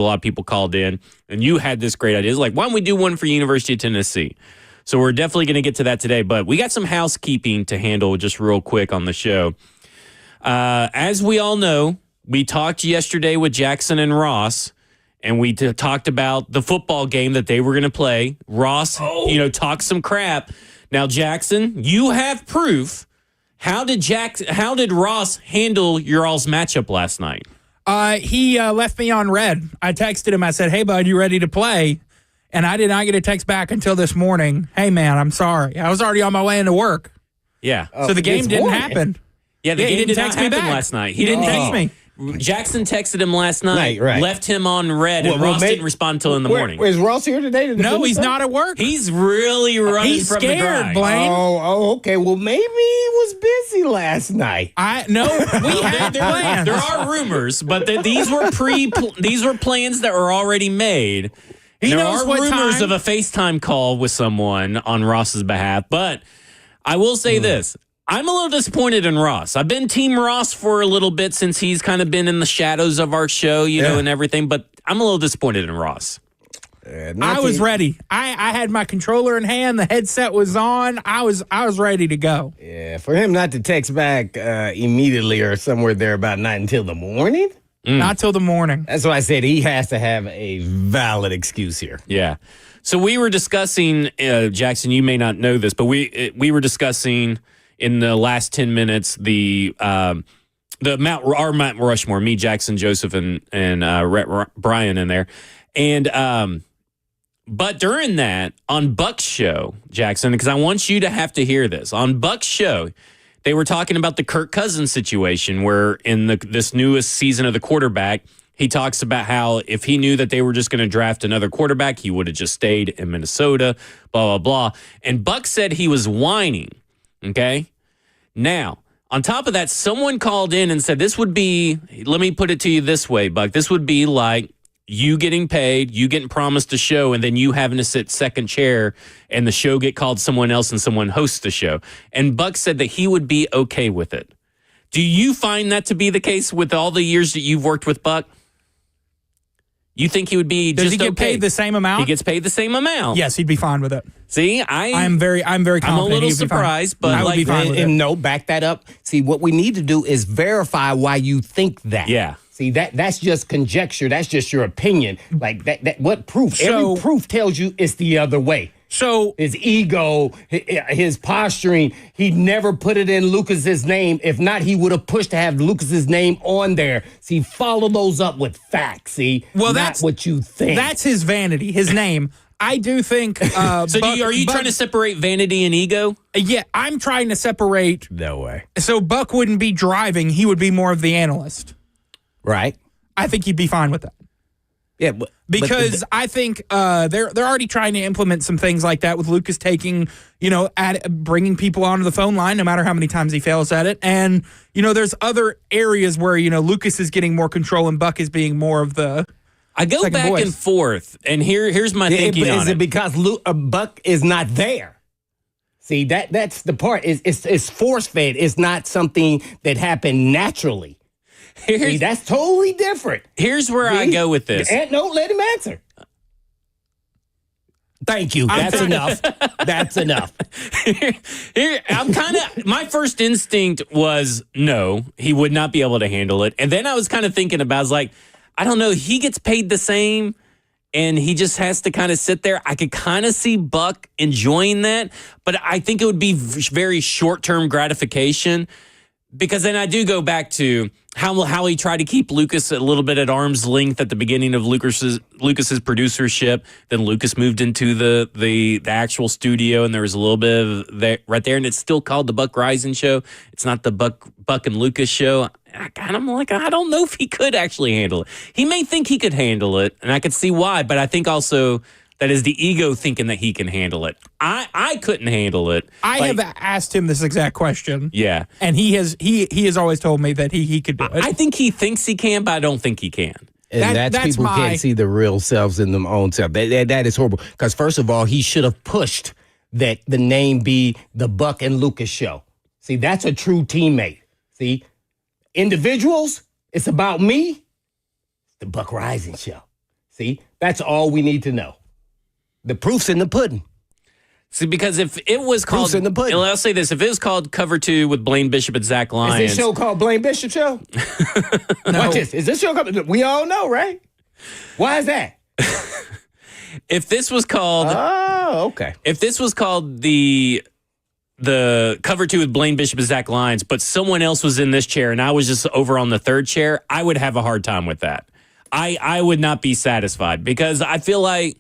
A lot of people called in, and you had this great idea. It's like, why don't we do one for University of Tennessee? So we're definitely going to get to that today, but we got some housekeeping to handle just real quick on the show. As we all know, we talked yesterday with Jackson and Ross, and we talked about the football game that they were going to play. Ross, talked some crap. Now, Jackson, you have proof. How did Ross handle your all's matchup last night? He left me on red. I texted him. I said, "Hey, bud, you ready to play?" And I did not get a text back until this morning. "Hey, man, I'm sorry. I was already on my way into work." Yeah. So the game didn't happen. Yeah, the game did not happen last night. He didn't text me. Jackson texted him last night, left him on red, and Ross didn't respond until in the morning. Is Ross here today? No, he's not at work. He's really running from the grind. He's scared, Blaine. Oh, okay. Well, maybe he was busy last night. No, we had plans. There are rumors, but these were plans that were already made. There are rumors of a FaceTime call with someone on Ross's behalf, but I will say this. I'm a little disappointed in Ross. I've been Team Ross for a little bit since he's kind of been in the shadows of our show, and everything, but I'm a little disappointed in Ross. I was ready. I had my controller in hand. The headset was on. I was ready to go. Yeah, for him not to text back immediately or somewhere there about not until the morning? Not till the morning. That's why I said he has to have a valid excuse here. Yeah. So we were discussing, Jackson, you may not know this, but we were discussing in the last 10 minutes our Mount Rushmore, me, Jackson, Joseph, and Brian in there. And but during that, on Buck's show, Jackson, because I want you to have to hear this. On Buck's show, they were talking about the Kirk Cousins situation where in this newest season of the quarterback, he talks about how if he knew that they were just going to draft another quarterback, he would have just stayed in Minnesota, blah, blah, blah. And Buck said he was whining, okay? Now, on top of that, someone called in and said this would be, let me put it to you this way, Buck, this would be like you getting paid, you getting promised a show, and then you having to sit second chair and the show get called someone else and someone hosts the show. And Buck said that he would be okay with it. Do you find that to be the case with all the years that you've worked with Buck? You think he would be Does just he get okay? paid the same amount? He gets paid the same amount. Yes, he'd be fine with it. See, I'm very confident. I'm a little surprised, but I would be fine with it. No, back that up. See, what we need to do is verify why you think that. Yeah. See, that's just conjecture. That's just your opinion. Like that what proof? Every proof tells you it's the other way. So his ego, his posturing, he never put it in Lucas's name. If not, he would have pushed to have Lucas's name on there. See, follow those up with facts. See, that's what you think. That's his vanity, his name. I do think. So, are you trying to separate vanity and ego? Yeah, I'm trying to separate. No way. So Buck wouldn't be driving; he would be more of the analyst. Right. I think he'd be fine with that. Yeah, because I think they're already trying to implement some things like that with Lucas taking, bringing people onto the phone line, no matter how many times he fails at it. And, there's other areas where, Lucas is getting more control and Buck is being more of the I go back voice. And forth, and here's my thinking on it. Is it because Buck is not there? See, that's the part. It's force-fed. It's not something that happened naturally. See, that's totally different. Here's where I go with this. No, let him answer. Thank you. That's enough. That's enough. I'm kind of, my first instinct was no, he would not be able to handle it. And then I was kind of thinking about, I was like, I don't know, he gets paid the same and he just has to kind of sit there. I could kind of see Buck enjoying that, but I think it would be very short-term gratification. Because then I do go back to how he tried to keep Lucas a little bit at arm's length at the beginning of Lucas's producership. Then Lucas moved into the actual studio, and there was a little bit of that right there, and it's still called the Buck Rising Show. It's not the Buck and Lucas Show. I'm like, I don't know if he could actually handle it. He may think he could handle it, and I could see why, but I think also that is the ego thinking that he can handle it. I couldn't handle it. I have asked him this exact question. Yeah. And he has always told me that he could do it. I think he thinks he can, but I don't think he can. And that's people can't see the real selves in their own self. That is horrible. Because first of all, he should have pushed that the name be the Buck and Lucas Show. See, that's a true teammate. See, individuals, it's about me. It's the Buck Rising Show. See, that's all we need to know. The proof's in the pudding. See, because if it was called, Proof's in the pudding. I'll say this: if it was called Cover 2 with Blaine Bishop and Zach Lyons, Is this show called Blaine Bishop Show? No. Watch this. Is this show called? We all know, right? Why is that? if this was called, Oh, okay. if this was called the Cover 2 with Blaine Bishop and Zach Lyons, but someone else was in this chair and I was just over on the third chair, I would have a hard time with that. I would not be satisfied because I feel like,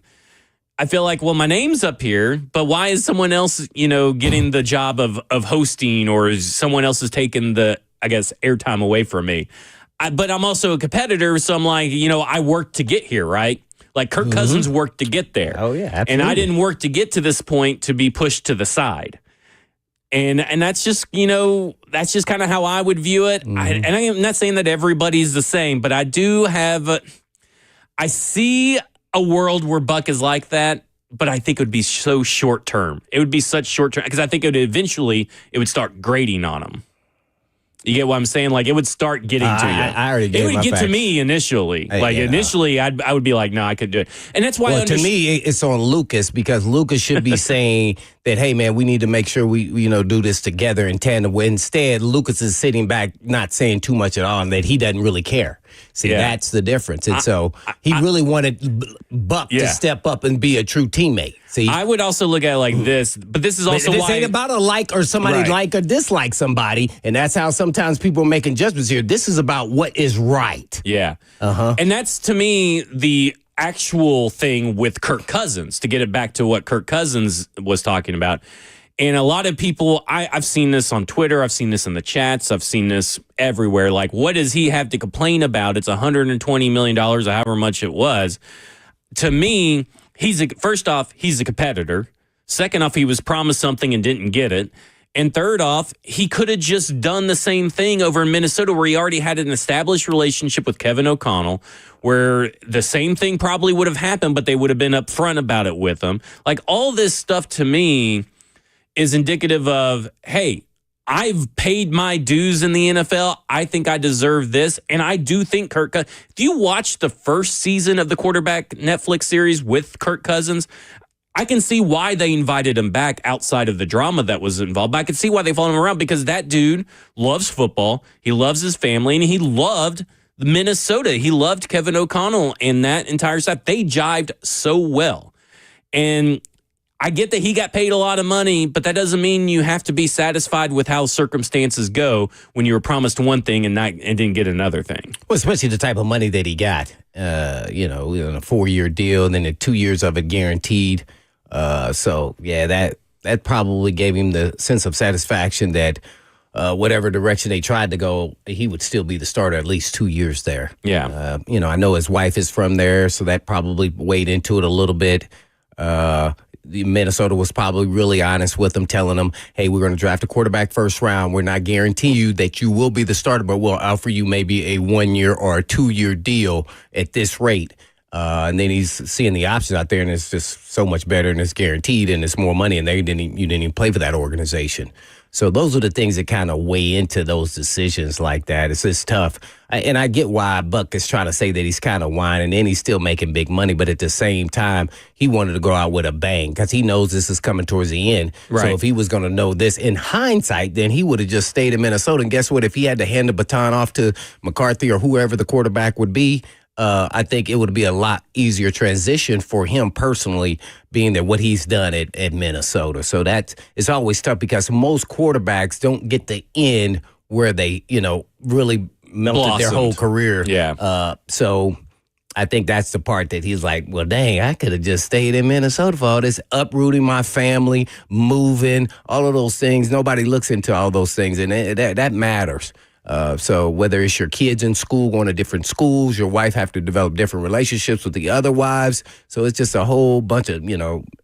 well, my name's up here, but why is someone else, getting the job of hosting, or is someone else is taking the, I guess, airtime away from me? But I'm also a competitor, so I'm like, I worked to get here, right? Like Kirk Cousins worked to get there. Oh, yeah, absolutely. And I didn't work to get to this point to be pushed to the side. And that's just, that's just kind of how I would view it. And I'm not saying that everybody's the same, but I do have, I see a world where Buck is like that, but I think it would be so short term. It would be such short term because I think it would start grating on him. You get what I'm saying? Like it would start getting to you. I already gave It would my get to facts. me initially. Initially, I would be like, no, I could do it. And that's why Well, to me, it's on Lucas because Lucas should be saying that, hey, man, we need to make sure we do this together in tandem. Instead, Lucas is sitting back, not saying too much at all, and that he doesn't really care. See, that's the difference. And so he really wanted Buck to step up and be a true teammate. See, I would also look at it like this, but this is also this why ain't about a like or somebody like or dislike somebody, and that's how sometimes people are making judgments here. This is about what is right. Yeah. And that's, to me, the actual thing with Kirk Cousins, to get it back to what Kirk Cousins was talking about. And a lot of people, I've seen this on Twitter, I've seen this in the chats, I've seen this everywhere. Like, what does he have to complain about? It's $120 million or however much it was. To me, first off, he's a competitor. Second off, he was promised something and didn't get it. And third off, he could have just done the same thing over in Minnesota where he already had an established relationship with Kevin O'Connell, where the same thing probably would have happened, but they would have been upfront about it with him. Like, all this stuff to me is indicative of, hey, I've paid my dues in the NFL. I think I deserve this. And I do think Kirk Cousins, do you watch the first season of the Quarterback Netflix series with Kirk Cousins? I can see why they invited him back outside of the drama that was involved. But I can see why they followed him around because that dude loves football. He loves his family, and he loved Minnesota. He loved Kevin O'Connell and that entire staff. They jived so well. And I get that he got paid a lot of money, but that doesn't mean you have to be satisfied with how circumstances go when you were promised one thing and didn't get another thing. Well, especially the type of money that he got, in a 4-year deal, and then the 2 years of it guaranteed. So that probably gave him the sense of satisfaction that whatever direction they tried to go, he would still be the starter at least 2 years there. Yeah. I know his wife is from there, so that probably weighed into it a little bit. Minnesota was probably really honest with him, telling him, hey, we're going to draft a quarterback first round. We're not guaranteeing you that you will be the starter, but we'll offer you maybe a 1-year or a 2-year deal at this rate. And then he's seeing the options out there, and it's just so much better, and it's guaranteed, and it's more money, and you didn't even play for that organization. So those are the things that kind of weigh into those decisions like that. It's just tough. And I get why Buck is trying to say that he's kind of whining and he's still making big money. But at the same time, he wanted to go out with a bang because he knows this is coming towards the end. Right. So if he was going to know this in hindsight, then he would have just stayed in Minnesota. And guess what? If he had to hand the baton off to McCarthy or whoever the quarterback would be, I think it would be a lot easier transition for him personally, being that what he's done at Minnesota. So it's always tough because most quarterbacks don't get the end where they, really melted their whole career. Yeah. So I think that's the part that he's like, well, dang, I could have just stayed in Minnesota for all this, uprooting my family, moving, all of those things. Nobody looks into all those things, and that matters. So whether it's your kids in school, going to different schools, your wife have to develop different relationships with the other wives. So it's just a whole bunch of,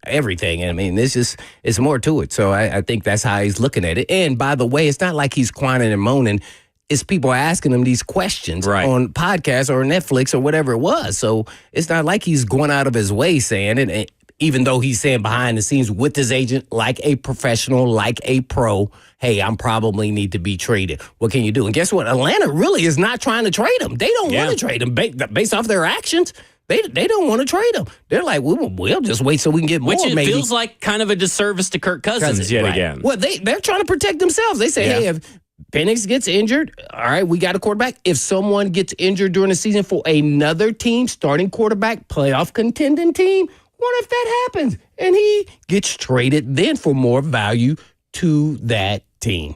everything. And I mean, it's more to it. So I think that's how he's looking at it. And by the way, it's not like he's whining and moaning. It's people asking him these questions on podcasts or Netflix or whatever it was. So it's not like he's going out of his way saying it. And even though he's saying behind the scenes with his agent, like a professional, like a pro, hey, I'm probably need to be traded. What can you do? And guess what? Atlanta really is not trying to trade him. They don't want to trade him based off their actions. They don't want to trade him. They're like, we'll just wait so we can get more. Which it maybe. feels like kind of a disservice to Kirk Cousins yet again. Well, they're trying to protect themselves. They say, hey, if Penix gets injured, all right, we got a quarterback. If someone gets injured during the season for another team, starting quarterback, playoff contending team, what if that happens? And he gets traded then for more value to that team.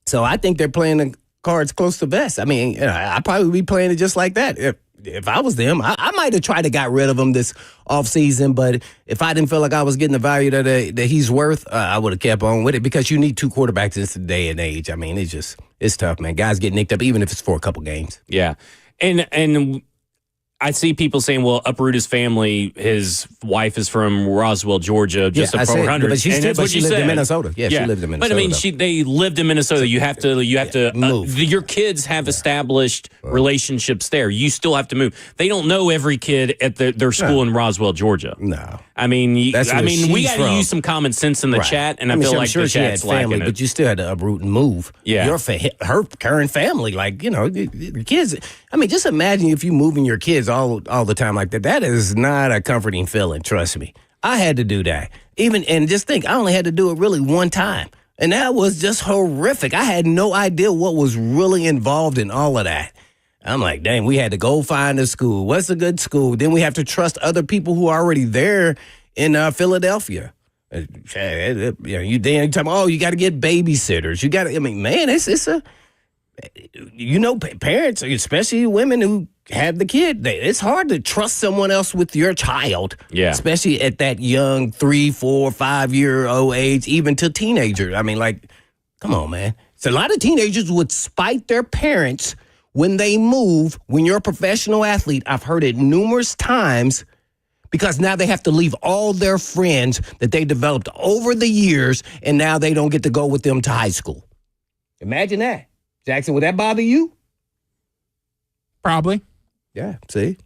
So I think they're playing the cards close to vest. I mean, I'd probably be playing it just like that. If I was them, I might have tried to got rid of him this offseason, but if I didn't feel like I was getting the value that he's worth, I would have kept on with it because you need two quarterbacks in this day and age. I mean, it's tough, man. Guys get nicked up even if it's for a couple games. Yeah. And I see people saying, well, uproot his family. His wife is from Roswell, Georgia, just up 400. But she lived in Minnesota. Yeah, she lived in Minnesota. But I mean, they lived in Minnesota. You have to move. Your kids have established relationships there. You still have to move. They don't know every kid at their school in Roswell, Georgia. No. I mean, we got to use some common sense in the chat, and I feel like the chat's lacking it. But you still had to uproot and move. Yeah. Her current family, like, the kids. I mean, just imagine if you moving your kids all the time like that. That is not a comforting feeling, trust me. I had to do that. And just think, I only had to do it really one time. And that was just horrific. I had no idea what was really involved in all of that. I'm like, dang, we had to go find a school. What's a good school? Then we have to trust other people who are already there in Philadelphia. You talk about, you got to get babysitters. You got to, I mean, man, parents, especially women who have the kid, it's hard to trust someone else with your child. Yeah. Especially at that young 3, 4, 5-year-old age, even to teenager. I mean, like, come on, man. So a lot of teenagers would spite their parents when they move, when you're a professional athlete. I've heard it numerous times because now they have to leave all their friends that they developed over the years, and now they don't get to go with them to high school. Imagine that. Jackson, would that bother you? Probably. Yeah, see?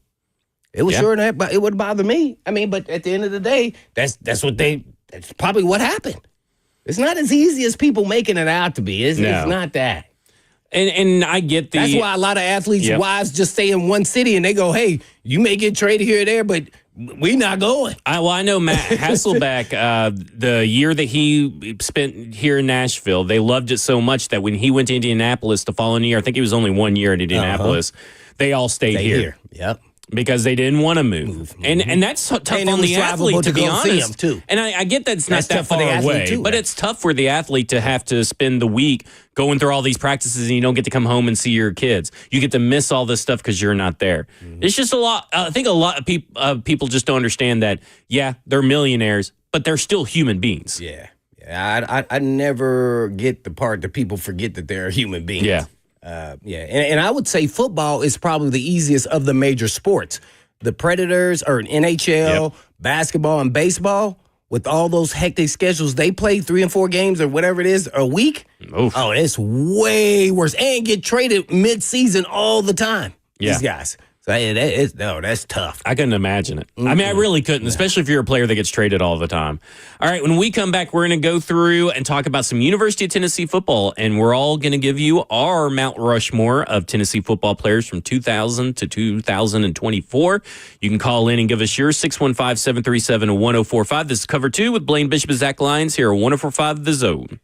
It was sure that, but it would bother me. I mean, but at the end of the day, that's probably what happened. It's not as easy as people making it out to be. It's not that. And I get That's why a lot of athletes' wives just stay in one city and they go, hey, you may get traded here or there, but we not going. I know Matt Hasselbeck, the year that he spent here in Nashville, they loved it so much that when he went to Indianapolis the following year, I think it was only 1 year in Indianapolis, they all stayed here. Yep. Because they didn't want to move. And that's tough on the athlete, to be honest. Too. And I get that it's not that far away, too, but it's tough for the athlete to have to spend the week going through all these practices and you don't get to come home and see your kids. You get to miss all this stuff because you're not there. Mm-hmm. It's just a lot. I think a lot of people just don't understand that, they're millionaires, but they're still human beings. Yeah. I never get the part that people forget that they're human beings. Yeah. And I would say football is probably the easiest of the major sports. The Predators or NHL, basketball, and baseball, with all those hectic schedules, they play 3 and 4 games or whatever it is a week. Oof. Oh, it's way worse. And get traded mid-season all the time. Yeah. These guys. So that's tough. I couldn't imagine it. Mm-hmm. I mean, I really couldn't, especially if you're a player that gets traded all the time. All right, when we come back, we're going to go through and talk about some University of Tennessee football, and we're all going to give you our Mount Rushmore of Tennessee football players from 2000 to 2024. You can call in and give us yours, 615-737-1045. This is Cover 2 with Blaine Bishop and Zach Lyons here at 1045 The Zone.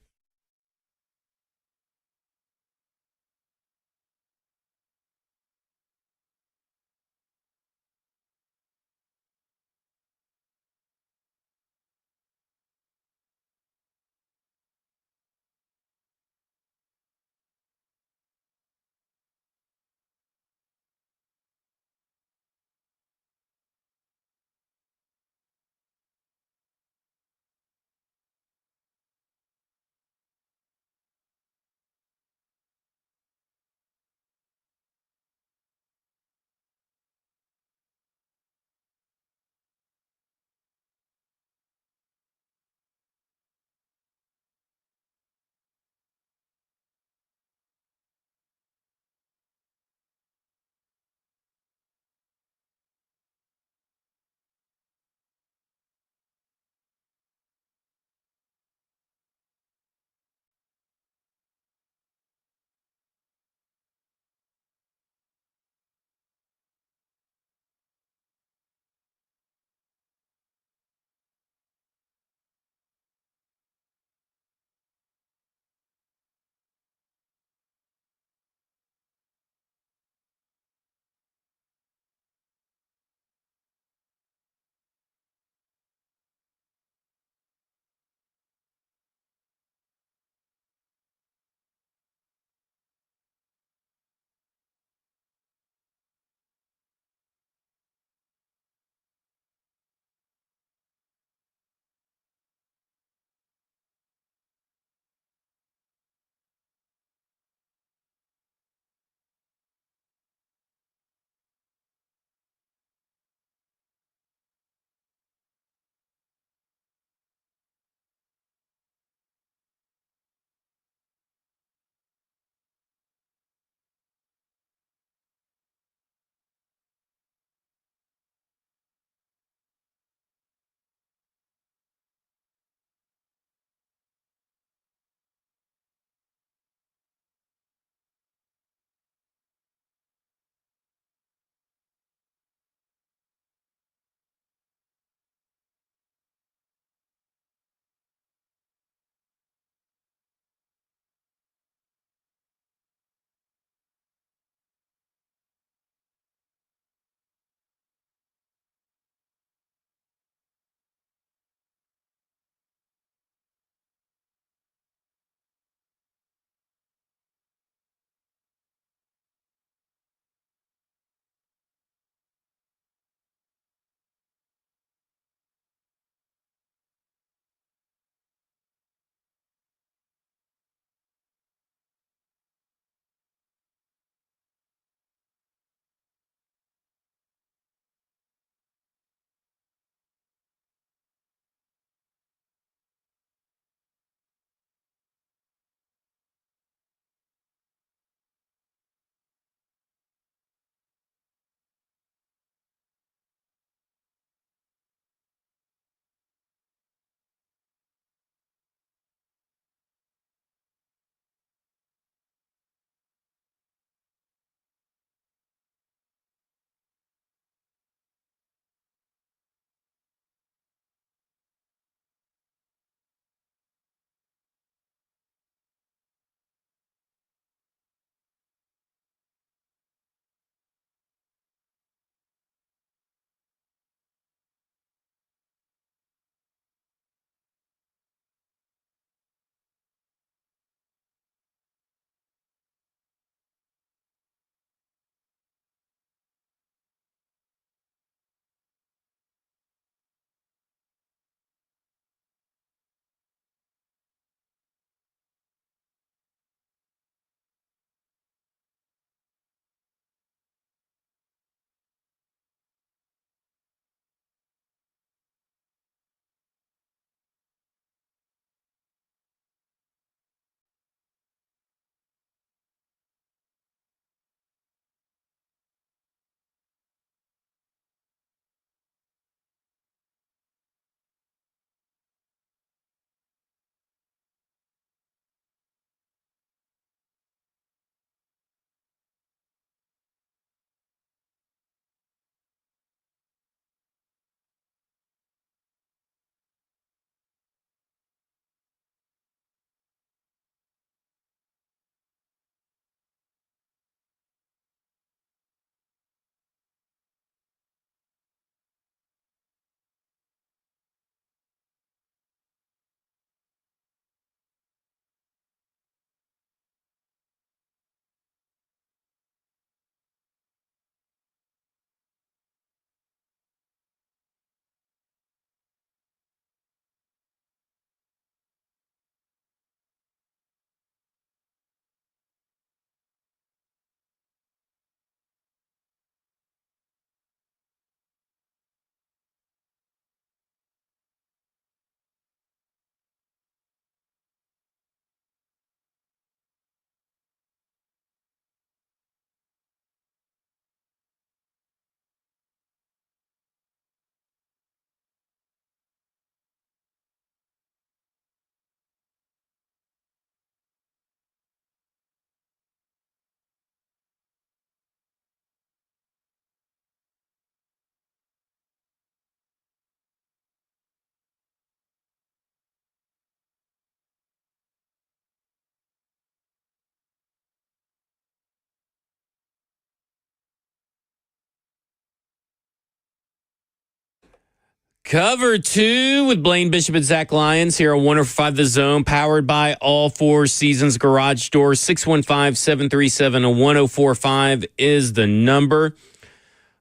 Cover 2 with Blaine Bishop and Zach Lyons here on 105 The Zone, powered by All Four Seasons Garage Door. 615-737-1045 is the number.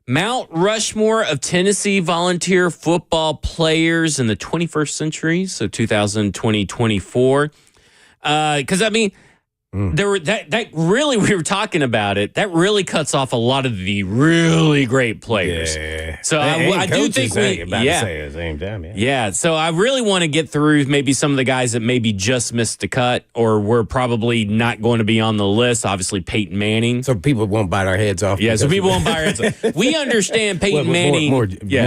Mount Rushmore of Tennessee volunteer football players in the 21st century, so 2020-24. Because, I mean, there were that really, we were talking about it, that really cuts off a lot of the really great players. Yeah. So I do think to say at the same time, yeah, so I really want to get through maybe some of the guys that maybe just missed the cut or were probably not going to be on the list. Obviously, Peyton Manning. So people won't bite our heads off. Yeah, so people won't bite our heads off. We understand Peyton Manning. More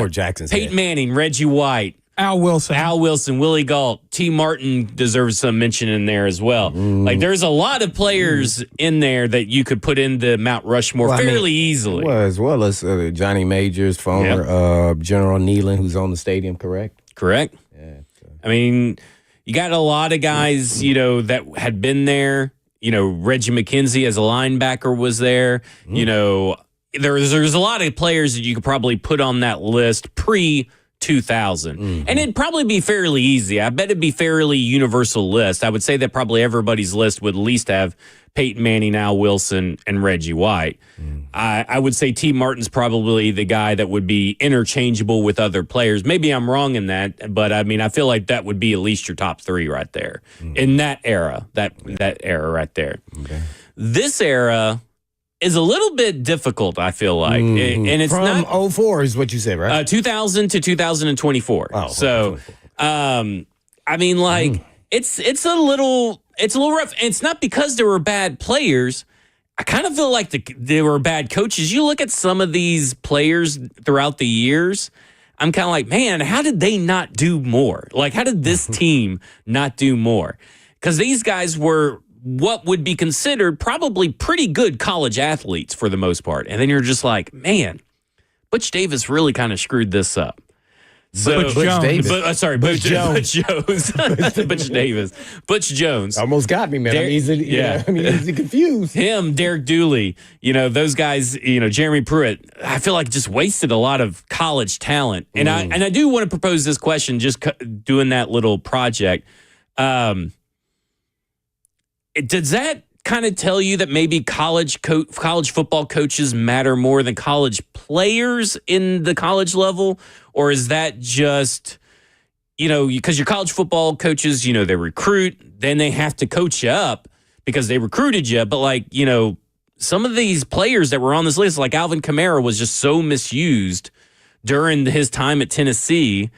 Jackson's Peyton head. Manning, Reggie White. Al Wilson, Willie Gault, T. Martin deserves some mention in there as well. Like, there's a lot of players in there that you could put into Mount Rushmore fairly easily. Well, as well as Johnny Majors, former General Nealon, who's on the stadium, correct? Correct. Yeah. So. I mean, you got a lot of guys, that had been there. Reggie McKenzie as a linebacker was there. There's a lot of players that you could probably put on that list pre 2000. And it'd probably be fairly easy. I bet it'd be fairly universal list. I would say that probably everybody's list would at least have Peyton Manning, Al Wilson, and Reggie White. I would say T. Martin's probably the guy that would be interchangeable with other players. Maybe I'm wrong in that, but I mean, I feel like that would be at least your top 3 right there in that era, that era right there. Okay. This era is a little bit difficult, I feel like. And it's from not 04 is what you said, right? 2000 to 2024. Oh, so, I mean, like, it's a little rough. And it's not because there were bad players. I kind of feel like they were bad coaches. You look at some of these players throughout the years, I'm kind of like, man, how did they not do more? Like, how did this team not do more? Because these guys were what would be considered probably pretty good college athletes for the most part. And then you're just like, man, Butch Davis really kind of screwed this up. So, Butch Jones. Butch Jones. Butch Davis. Butch Jones. Almost got me, man. I'm easy confused. Him, Derek Dooley, those guys, Jeremy Pruitt, I feel like just wasted a lot of college talent. And I do want to propose this question, just doing that little project. Does that kind of tell you that maybe college football coaches matter more than college players in the college level? Or is that just, because your college football coaches, they recruit, then they have to coach you up because they recruited you. But some of these players that were on this list, like Alvin Kamara, was just so misused during his time at Tennessee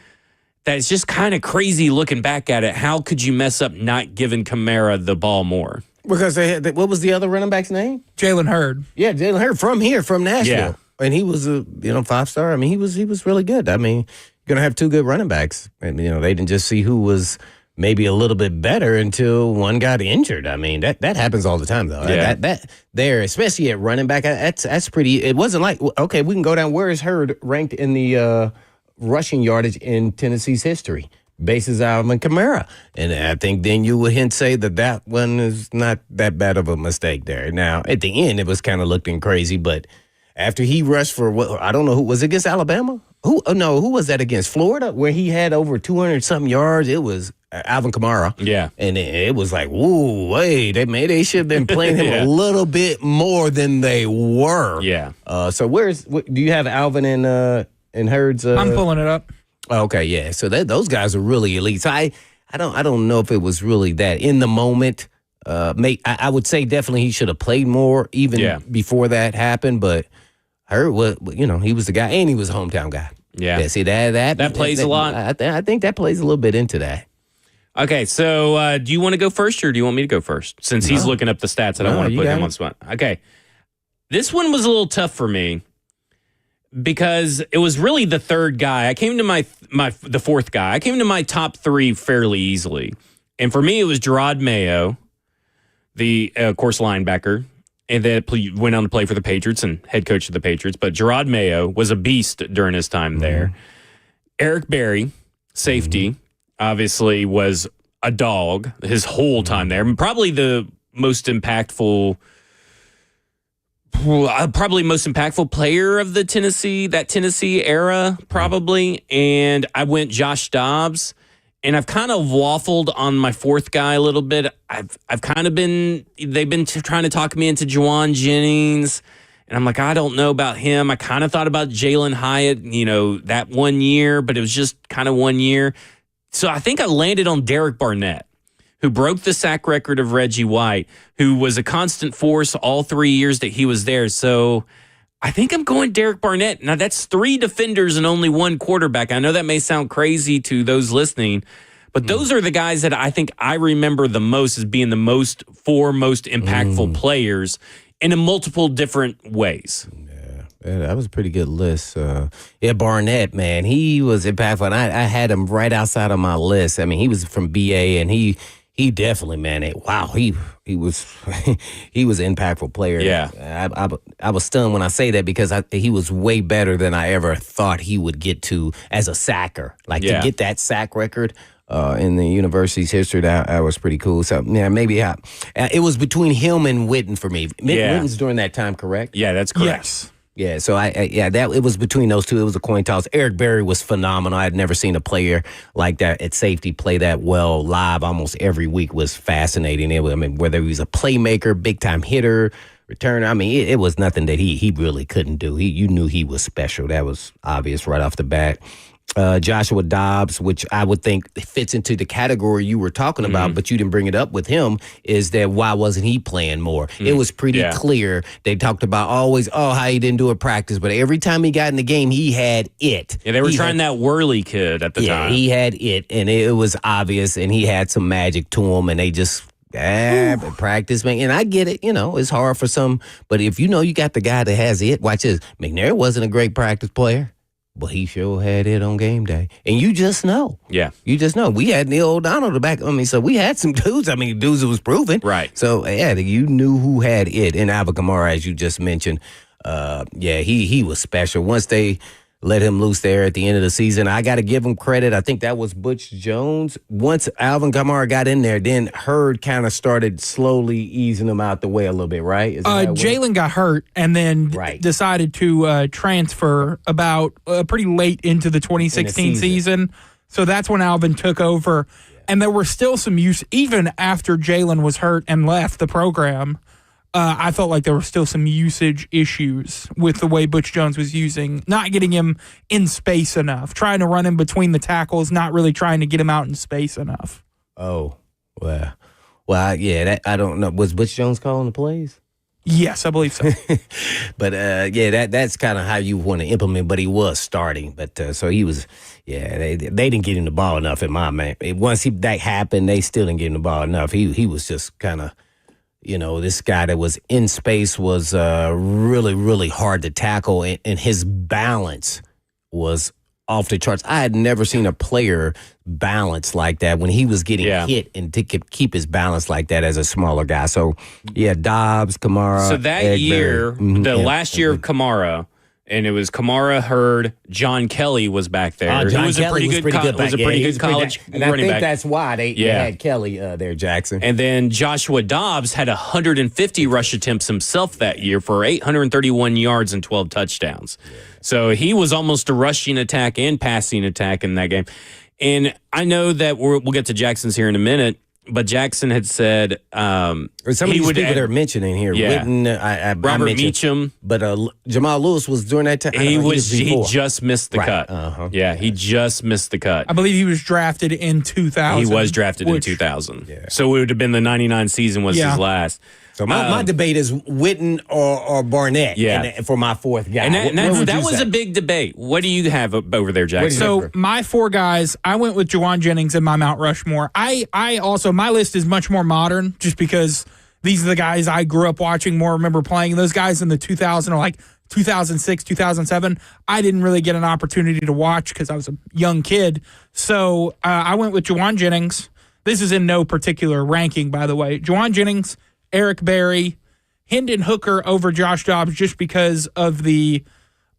that it's just kind of crazy looking back at it. How could you mess up not giving Kamara the ball more? Because they had, what was the other running back's name? Jalen Hurd. Yeah, Jalen Hurd from Nashville. Yeah. And he was a 5-star. I mean, he was really good. I mean, you're gonna have 2 good running backs. And they didn't just see who was maybe a little bit better until one got injured. I mean, that happens all the time though. Yeah. That there, especially at running back, that's pretty. It wasn't like, okay, we can go down. Where is Hurd ranked in the rushing yardage in Tennessee's history? Bases Alvin Kamara. And I think then you would say that one is not that bad of a mistake there. Now, at the end, it was kind of looking crazy, but after he rushed for, I don't know, who was it against Alabama? Who was that against? Florida, where he had over 200-something yards. It was Alvin Kamara. Yeah. And it was like, whoa, wait, they should have been playing him a little bit more than they were. Yeah. So do you have Alvin and Hurd's? I'm pulling it up. Okay, yeah. So those guys are really elite. So I don't know if it was really that in the moment. I would say definitely he should have played more even before that happened. But Hurd was, he was the guy, and he was a hometown guy. Yeah. See that plays a lot. I think that plays a little bit into that. Okay, so do you want to go first, or do you want me to go first? Since he's looking up the stats, I don't want to put him on the spot. Okay, this one was a little tough for me, because it was really the third guy. I came to the fourth guy. I came to my top 3 fairly easily. And for me, it was Gerard Mayo, the, of course, linebacker, and then went on to play for the Patriots and head coach of the Patriots. But Gerard Mayo was a beast during his time there. Eric Berry, safety, obviously was a dog his whole time there. Probably the most impactful probably most impactful player of the Tennessee era, probably. And I went Josh Dobbs. And I've kind of waffled on my fourth guy a little bit. I've kind of they've been trying to talk me into Juwan Jennings. And I'm like, I don't know about him. I kind of thought about Jalen Hyatt, that 1 year, but it was just kind of 1 year. So I think I landed on Derek Barnett, who broke the sack record of Reggie White, who was a constant force all 3 years that he was there. So I think I'm going Derek Barnett. Now, that's 3 defenders and only 1 quarterback. I know that may sound crazy to those listening, but those are the guys that I think I remember the most as being the most impactful players in multiple different ways. Yeah, that was a pretty good list. Barnett, man, he was impactful. And I had him right outside of my list. I mean, he was from BA, and he definitely, man. He was he was an impactful player. Yeah, I was stunned when I say that because he was way better than I ever thought he would get to as a sacker. To get that sack record in the university's history, that was pretty cool. So yeah, maybe it was between him and Witten for me. Witten's during that time, correct? Yeah, that's correct. Yes. Yeah, so it was between those two. It was a coin toss. Eric Berry was phenomenal. I had never seen a player like that at safety play that well live almost every week. Was fascinating. Whether he was a playmaker, big time hitter, returner. It was nothing that he really couldn't do. You knew he was special. That was obvious right off the bat. Joshua Dobbs, which I would think fits into the category you were talking about, but you didn't bring it up with him, is that why wasn't he playing more? It was pretty clear. They talked about always, how he didn't do a practice, but every time he got in the game, he had it. Yeah, they were trying that Worley kid at the time. Yeah, he had it, and it was obvious, and he had some magic to him, and they just practice, man. And I get it, it's hard for some, but if you got the guy that has it, watch this. McNair wasn't a great practice player, but he sure had it on game day. And you just know. Yeah. You just know. We had Neil O'Donnell the back. So we had some dudes. Dudes that was proven. Right. So, you knew who had it. And Alvin Kamara, as you just mentioned, he was special. Once they let him loose there at the end of the season, I got to give him credit. I think that was Butch Jones. Once Alvin Kamara got in there, then Hurd kind of started slowly easing him out the way a little bit, right? Jalen got hurt and then decided to transfer about pretty late into the 2016 season. So that's when Alvin took over. Yeah. And there were still some use, even after Jalen was hurt and left the program. I felt like there were still some usage issues with the way Butch Jones was using, not getting him in space enough, trying to run him between the tackles, not really trying to get him out in space enough. Oh, well, I don't know. Was Butch Jones calling the plays? Yes, I believe so. But, that's kind of how you want to implement, but he was starting. But so he was, they didn't get him the ball enough in my man. Once that happened, they still didn't get him the ball enough. He was just kind of, this guy that was in space was really, really hard to tackle, and his balance was off the charts. I had never seen a player balance like that when he was getting hit and to keep his balance like that as a smaller guy. So, Dobbs, Kamara. So that year, last year of Kamara, and it was Kamara, Hurd, John Kelly was back there. John was Kelly was pretty good. Was a pretty good college and running I think back. that's why they had Kelly there, Jackson. And then Joshua Dobbs had 150 rush attempts himself that year for 831 yards and 12 touchdowns. Yeah. So he was almost a rushing attack and passing attack in that game. And I know that we'll get to Jackson's here in a minute, but Jackson had said some of these people they're mentioning here. Witten, Robert Meacham, but Jamal Lewis was during that time. He just missed the cut. He just missed the cut. I believe he was drafted in 2000. He was drafted in 2000. Yeah. So it would have been the 99 season was his last. So my debate is Witten or Barnett for my fourth guy. And that was a big debate. What do you have over there, Jackson? So my 4 guys, I went with Juwan Jennings in my Mount Rushmore. I also, my list is much more modern just because these are the guys I grew up watching more, remember playing. Those guys in the 2000 or 2006, 2007, I didn't really get an opportunity to watch because I was a young kid. So I went with Juwan Jennings. This is in no particular ranking, by the way. Juwan Jennings, Eric Berry, Hendon Hooker over Josh Dobbs just because of he's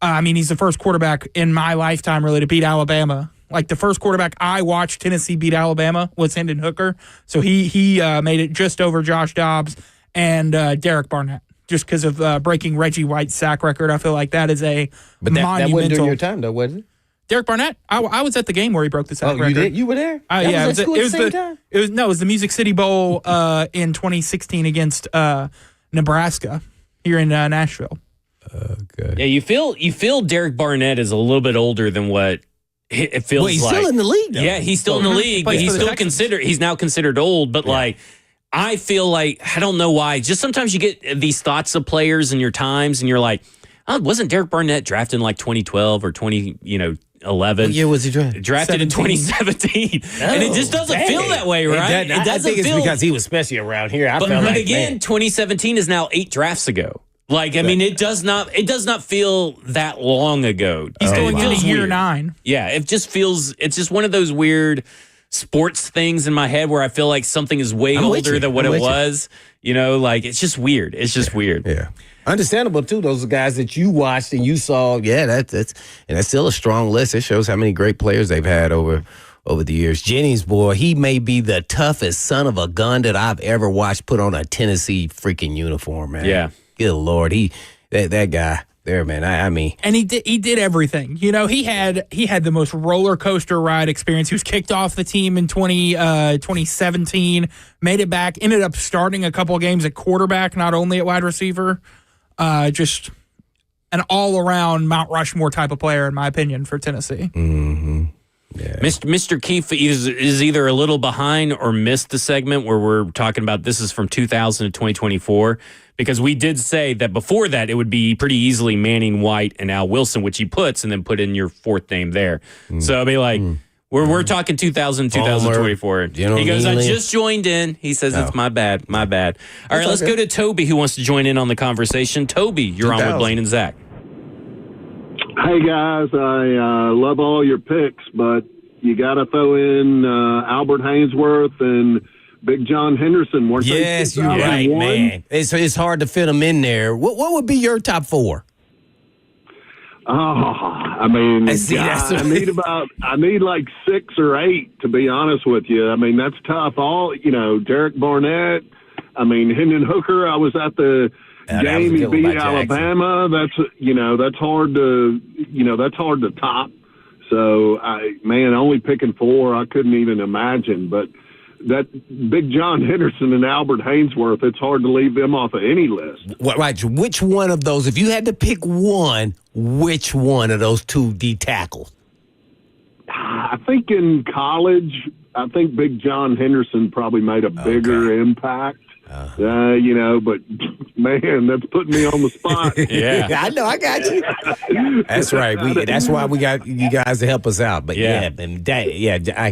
the first quarterback in my lifetime really to beat Alabama. Like the first quarterback I watched Tennessee beat Alabama was Hendon Hooker. So he made it just over Josh Dobbs and Derek Barnett. just because of breaking Reggie White's sack record. I feel like that is a monumental. That wasn't during your time, though, was it? Derek Barnett. I was at the game where he broke the sack record. You did? You were there? Yeah, was at the same time? It was the Music City Bowl in 2016 against Nebraska here in Nashville. Okay. Yeah, you feel Derek Barnett is a little bit older than what it feels like. He's still in the league, though. Yeah, he's still in the league, but he's still he's now considered old. But like, I feel like, I don't know why. Just sometimes you get these thoughts of players in your times, and you're like, oh, wasn't Derek Barnett drafted in like 2012 or 2011? What year was he drafted? Drafted in 2017. And it just doesn't feel that way, right? It doesn't I think it's feel, because he was special around here. But again, 2017 is now 8 drafts ago. Like, I mean, it does not feel that long ago. He's going into year 9. Yeah, it's just one of those weird sports things in my head where I feel like something is way older than what it was. You know, like, it's just weird. It's just weird. Yeah. Understandable, too. Those are guys that you watched and you saw. Yeah, that's still a strong list. It shows how many great players they've had over the years. Jennings, boy, he may be the toughest son of a gun that I've ever watched put on a Tennessee freaking uniform, man. Yeah. Good Lord. That guy there, man. I mean. And he did everything. You know, he had the most roller coaster ride experience. He was kicked off the team in 2017, made it back, ended up starting a couple of games at quarterback, not only at wide receiver. Just an all-around Mount Rushmore type of player, in my opinion, for Tennessee. Mm-hmm. Yeah. Mr. Keefe is either a little behind or missed the segment where we're talking about this is from 2000 to 2024, because we did say that before that it would be pretty easily Manning, White, and Al Wilson, which he puts, and then put in your fourth name there. So I'll be like, we're talking 2000, 2024. He goes, I just joined in. He says, it's my bad. All right, let's go to Toby, who wants to join in on the conversation. Toby, you're on with Blaine and Zach. Hey, guys, I love all your picks, but you got to throw in Albert Hainsworth and Big John Henderson. Yes, you're right, man. It's hard to fit them in there. What would be your top 4? Oh, I mean, I need like 6 or 8, to be honest with you. I mean, that's tough. Derek Barnett, I mean, Hendon Hooker, I was at the game he beat Alabama. That's hard to top. So only picking 4, I couldn't even imagine. But that Big John Henderson and Albert Hainsworth, it's hard to leave them off of any list. Right. Which one of those, if you had to pick one, which one of those 2 D tackles? I think in college, Big John Henderson probably made a bigger impact. But man, that's putting me on the spot. Yeah, I know. I got you. That's right. That's why we got you guys to help us out. But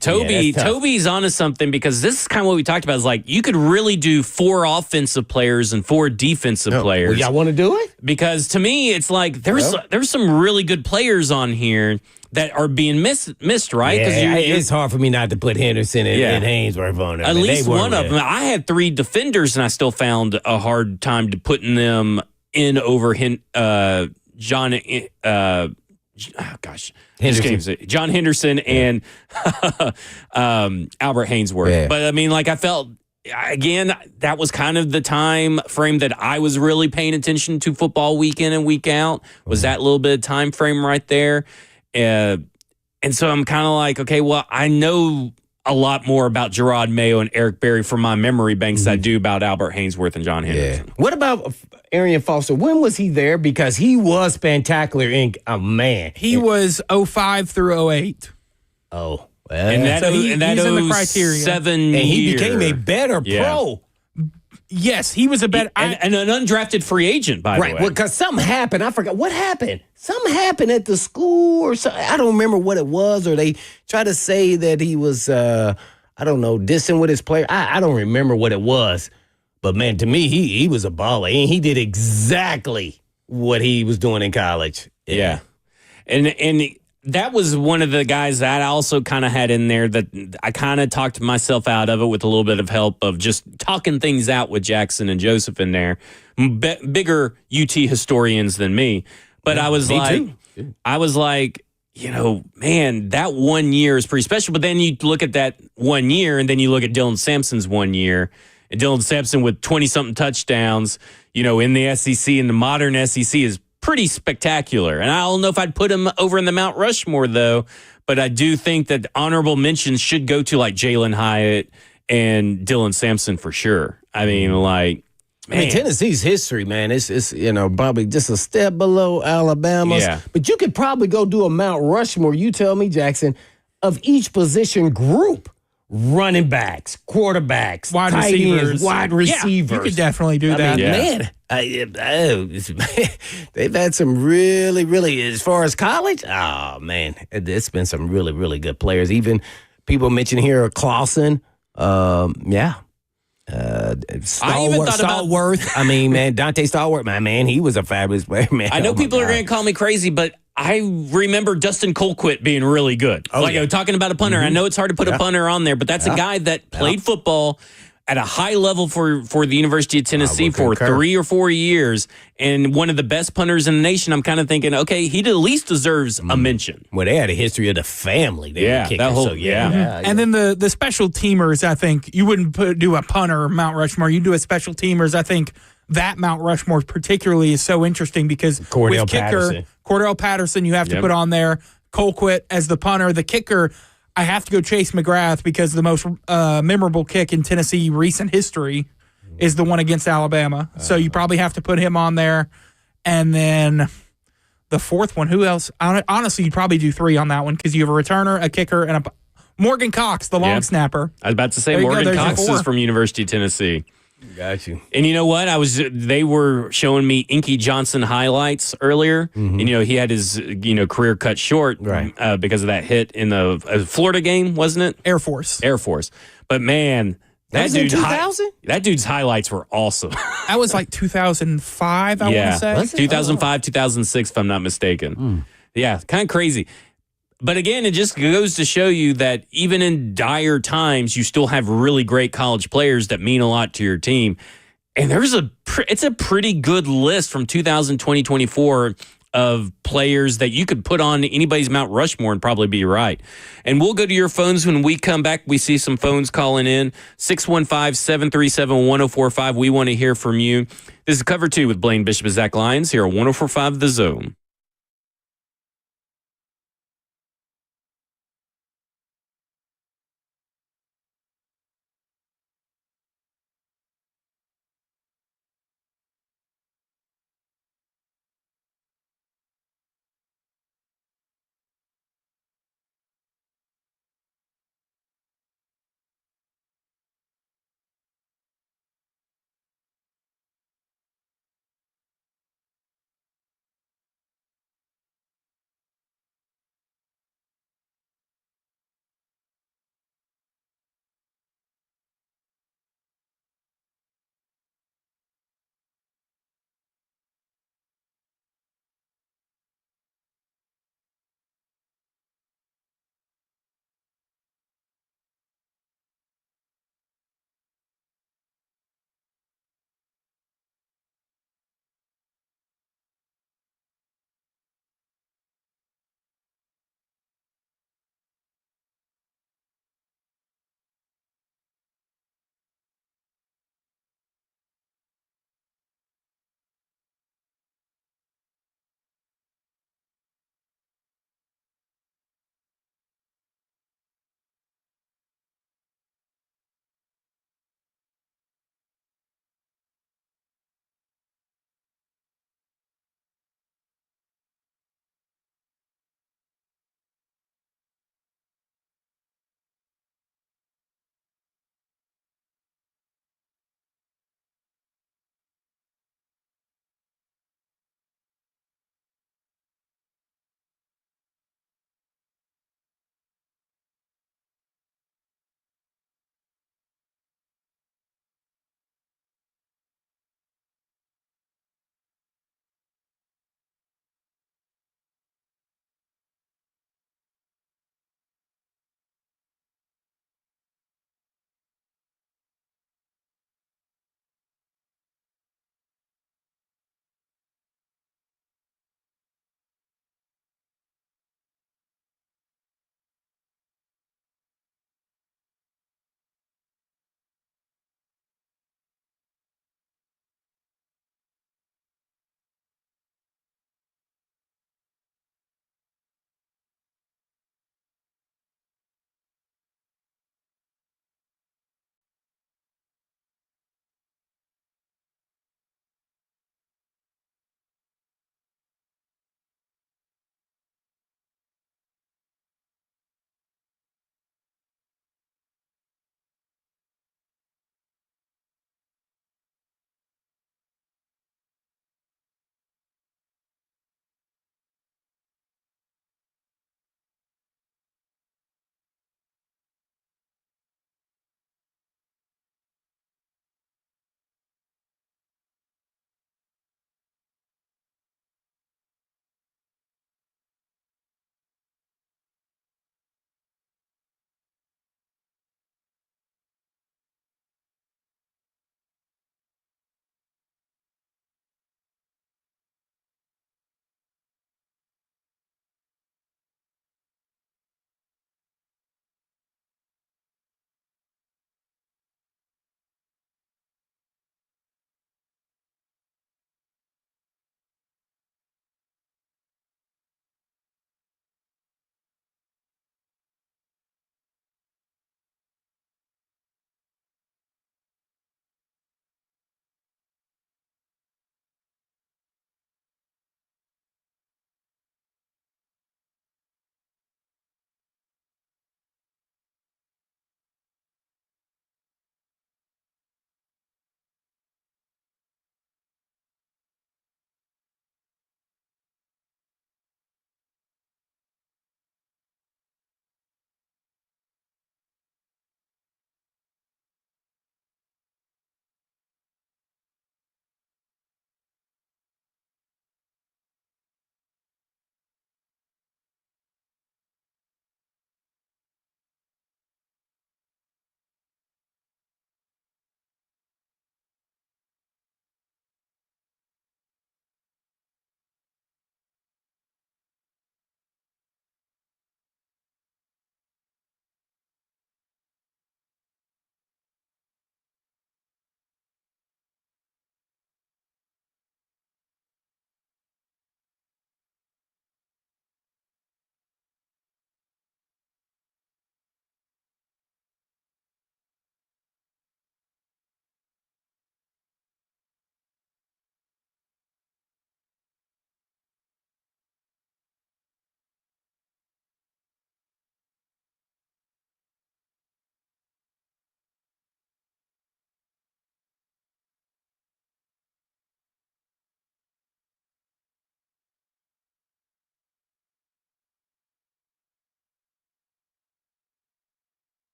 Toby's onto something, because this is kind of what we talked about. Is like you could really do 4 offensive players and 4 defensive players. Y'all want to do it? Because to me, it's like there's some really good players on here that are being missed, right? Yeah, it's hard for me not to put Henderson and Hainsworth on there. At least one of them. I had 3 defenders, and I still found a hard time to putting them in over John. John Henderson and Albert Hainsworth. Yeah. But I mean, like, I felt. Again, that was kind of the time frame that I was really paying attention to football week in and week out. Was that little bit of time frame right there? And so I'm kind of like, okay, well, I know a lot more about Gerard Mayo and Eric Berry from my memory banks than I do about Albert Hainsworth and John Henderson. Yeah. What about Arian Foster? When was he there? Because he was spectacular man. He was 05 through 08. Oh. Well, and that he's in the criteria. 7 and he year. became a better pro. Yes, he was a better... And an undrafted free agent, by the way. Right, because something happened. I forgot. What happened? Something happened at the school or something. I don't remember what it was, or they tried to say that he was, dissing with his player. I don't remember what it was. But, man, to me, he was a baller. And he did exactly what he was doing in college. Yeah. And that was one of the guys that I also kind of had in there that I kind of talked myself out of it with a little bit of help of just talking things out with Jackson and Joseph in there. Bigger UT historians than me. But I was like, man, that 1 year is pretty special. But then you look at that 1 year, and then you look at Dylan Sampson's 1 year. And Dylan Sampson with 20-something touchdowns, in the SEC, in the modern SEC, is pretty spectacular. And I don't know if I'd put him over in the Mount Rushmore, though, but I do think that honorable mentions should go to like Jalen Hyatt and Dylan Sampson for sure. I mean, like, man. I mean, Tennessee's history, man, it's probably just a step below Alabama's. Yeah. But you could probably go do a Mount Rushmore, you tell me, Jackson, of each position group. Running backs, quarterbacks, wide tight receivers. ends, wide receivers. Yeah, you could definitely do that. Man, they've had some really, really, as far as college, man, it's been some really, really good players. Even people mention here Clausen, Stallworth. I mean, man, Dante Stallworth, my man, he was a fabulous player, man. I know people are going to call me crazy, but I remember Dustin Colquitt being really good. Talking about a punter. I know it's hard to put a punter on there, but that's a guy that played football at a high level for the University of Tennessee for 3 or 4 years, and one of the best punters in the nation. I'm kind of thinking, okay, he at least deserves a mention. Well, they had a history of the family. And then the special teamers, I think, you wouldn't do a punter Mount Rushmore. You do a special teamers. I think that Mount Rushmore particularly is so interesting because with kicker, Cordell Patterson, you have to put on there. Colquitt as the punter. The kicker, I have to go Chase McGrath because the most memorable kick in Tennessee recent history is the one against Alabama. So you probably have to put him on there. And then the fourth one, who else? Honestly, you'd probably do 3 on that one because you have a returner, a kicker, and a Morgan Cox, the long snapper. I was about to say Morgan Cox is from University of Tennessee. Got you. And you know what? They were showing me Inky Johnson highlights earlier. And, he had his, career cut short because of that hit in the Florida game, wasn't it? Air Force. But, man, that dude's highlights were awesome. That was like 2005, I want to say. 2005, 2006, if I'm not mistaken. Yeah, kind of crazy. But again, it just goes to show you that even in dire times, you still have really great college players that mean a lot to your team. And it's a pretty good list from 2020-24 of players that you could put on anybody's Mount Rushmore and probably be right. And we'll go to your phones when we come back. We see some phones calling in, 615-737-1045. We want to hear from you. This is Cover 2 with Blaine Bishop and Zach Lyons here on 104.5 The Zone.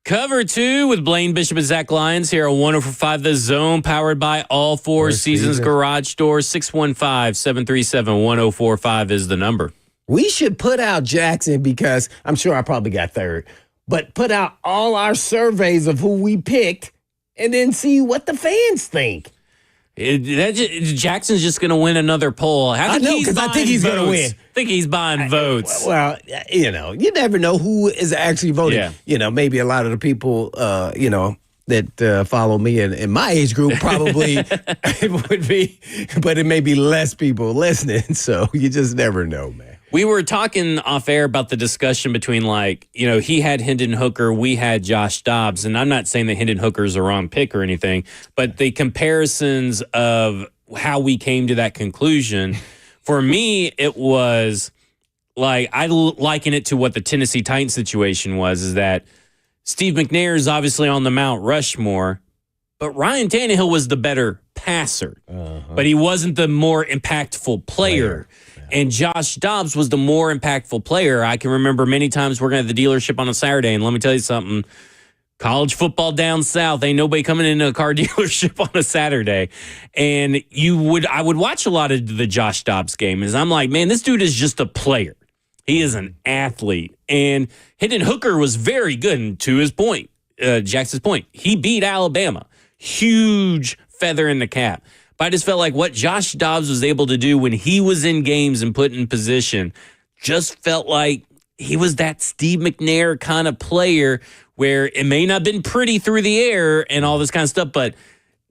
Cover 2 with Blaine Bishop and Zach Lyons here on 104.5 The Zone, powered by All Four Seasons Garage Door. 615-737-1045 is the number. We should put out, Jackson, because I'm sure I probably got third, but put out all our surveys of who we picked and then see what the fans think. Jackson's just going to win another poll. I know, because I think he's going to win. I think he's buying votes. Well, you never know who is actually voting. Yeah. Maybe a lot of the people, that follow me in my age group probably would be, but it may be less people listening. So you just never know, man. We were talking off air about the discussion between he had Hendon Hooker, we had Josh Dobbs, and I'm not saying that Hendon Hooker's a wrong pick or anything, but the comparisons of how we came to that conclusion, for me, it was I liken it to what the Tennessee Titans situation was, is that Steve McNair is obviously on the Mount Rushmore, but Ryan Tannehill was the better passer, but he wasn't the more impactful player. And Josh Dobbs was the more impactful player. I can remember many times working at the dealership on a Saturday, and let me tell you something, college football down south, ain't nobody coming into a car dealership on a Saturday. And I would watch a lot of the Josh Dobbs game, and I'm like, man, this dude is just a player. He is an athlete. And Hendon Hooker was very good, and to his point, Jackson's point, he beat Alabama. Huge feather in the cap. But I just felt like what Josh Dobbs was able to do when he was in games and put in position just felt like he was that Steve McNair kind of player where it may not have been pretty through the air and all this kind of stuff, but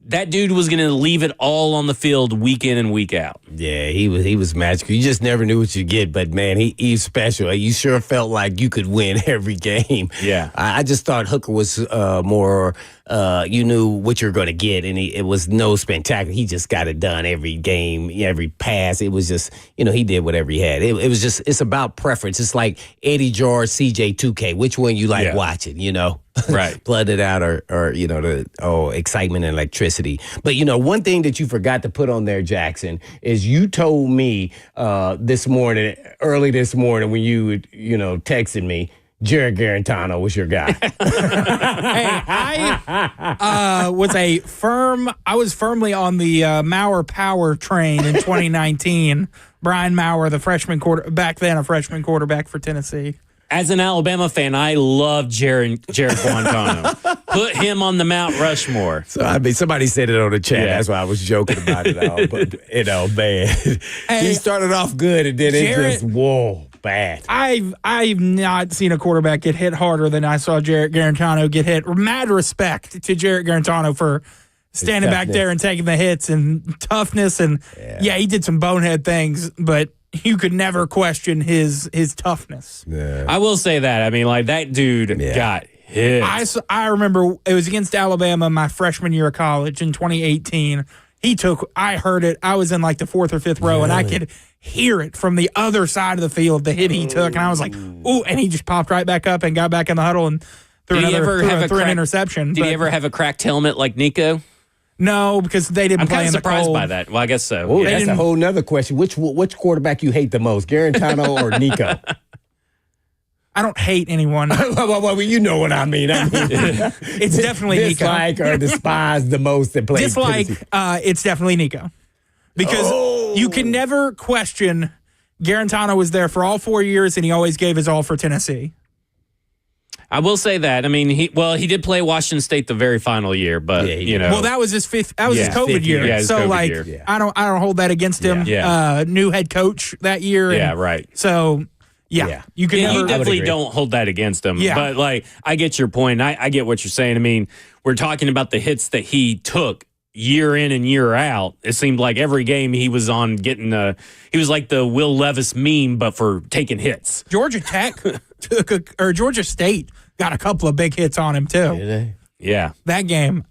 that dude was going to leave it all on the field week in and week out. Yeah, he was magical. You just never knew what you get, but man, he's special. You sure felt like you could win every game. Yeah, I just thought Hooker was more. You knew what you're going to get, and it was no spectacular. He just got it done every game, every pass. It was just, he did whatever he had. It was just, it's about preference. It's like Eddie George, CJ 2K. Which one you like watching? Right, blood it out, or the excitement and electricity. But one thing that you forgot to put on there, Jackson, is you told me early this morning when you texted me, Jared Garantano was your guy. Hey, I was firmly on the Mauer power train in 2019. Brian Mauer, the freshman quarterback for Tennessee. As an Alabama fan, I love Jared Guantano. Put him on the Mount Rushmore. So, somebody said it on the chat. Yeah. That's why I was joking about it all. But, man, he started off good, and then it just, bad. I've not seen a quarterback get hit harder than I saw Jarrett Garantano get hit. Mad respect to Jarrett Garantano for standing back there and taking the hits and toughness. And, he did some bonehead things, but you could never question his toughness. Yeah. I will say that. I mean, that dude got hit. I remember it was against Alabama my freshman year of college in 2018. I heard it. I was in the fourth or fifth row, and I could hear it from the other side of the field, the hit he took. And I was like, ooh, and he just popped right back up and got back in the huddle and threw an interception. Did he ever have a cracked helmet like Nico? No, because they didn't play in the cold. I'm kind of surprised by that. Well, I guess so. Oh, that's a whole nother question. Which quarterback you hate the most, Garantano or Nico? I don't hate anyone. Well, you know what I mean. It's definitely Nico. Dislike or despise the most that plays Dislike, it's definitely Nico. Because you can never question Garantano was there for all 4 years, and he always gave his all for Tennessee. I will say that. I mean, he did play Washington State the very final year, but Well, that was his fifth. That was his COVID year. Yeah, his COVID year. I don't hold that against him. Yeah. New head coach that year. Right. So you can never. You definitely don't hold that against him. Yeah. But I get your point. I get what you're saying. I mean, we're talking about the hits that he took year in and year out. It seemed like every game he was on getting he was like the Will Levis meme, but for taking hits. Georgia Tech or Georgia State got a couple of big hits on him too. Did they? Yeah. That game.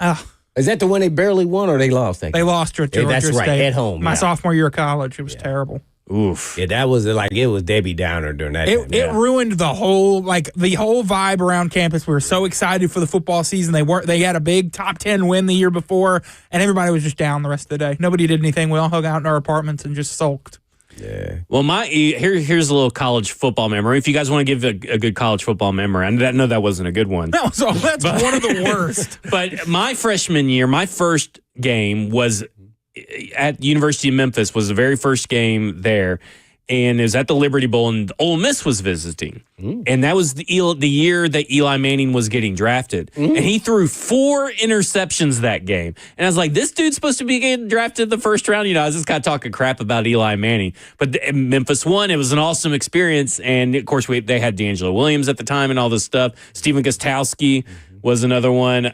Is that the one they barely won or they lost that game? They lost to Georgia State. Right, at home. My sophomore year of college. It was terrible. Oof. Yeah, that was it was Debbie Downer during that time. It ruined the whole vibe around campus. We were so excited for the football season. They had a big top 10 win the year before, and everybody was just down the rest of the day. Nobody did anything. We all hung out in our apartments and just sulked. Yeah. Well, here's a little college football memory. If you guys want to give a good college football memory, I know that wasn't a good one. That's one of the worst. But my freshman year, my first game was at University of Memphis. Was the very first game there, and it was at the Liberty Bowl, and Ole Miss was visiting. And that was the year that Eli Manning was getting drafted. And he threw 4 interceptions that game. And I was like, this dude's supposed to be getting drafted in the first round. I was just kind of talking crap about Eli Manning. But Memphis won. It was an awesome experience. And, of course, they had D'Angelo Williams at the time and all this stuff. Stephen Gostkowski was another one.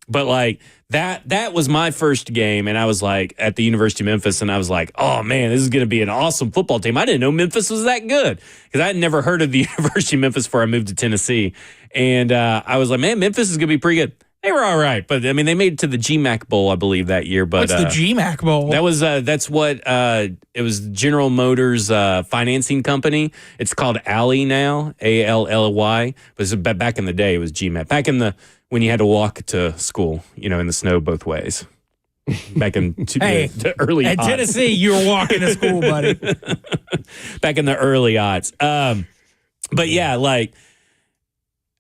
But, like, that was my first game, and I was like at the University of Memphis, and I was like, oh man, this is going to be an awesome football team. I didn't know Memphis was that good because I had never heard of the University of Memphis before I moved to Tennessee. And I was like, man, Memphis is going to be pretty good. They were all right, but I mean, they made it to the GMAC Bowl, I believe, that year. But what's the GMAC Bowl? That was that's what it was. General Motors financing company. It's called Ally now, ALLY. But back in the day, it was GMAC. Back in when you had to walk to school, in the snow both ways. Back in the early at aughts. Tennessee, you were walking to school, buddy. Back in the early aughts. But yeah, like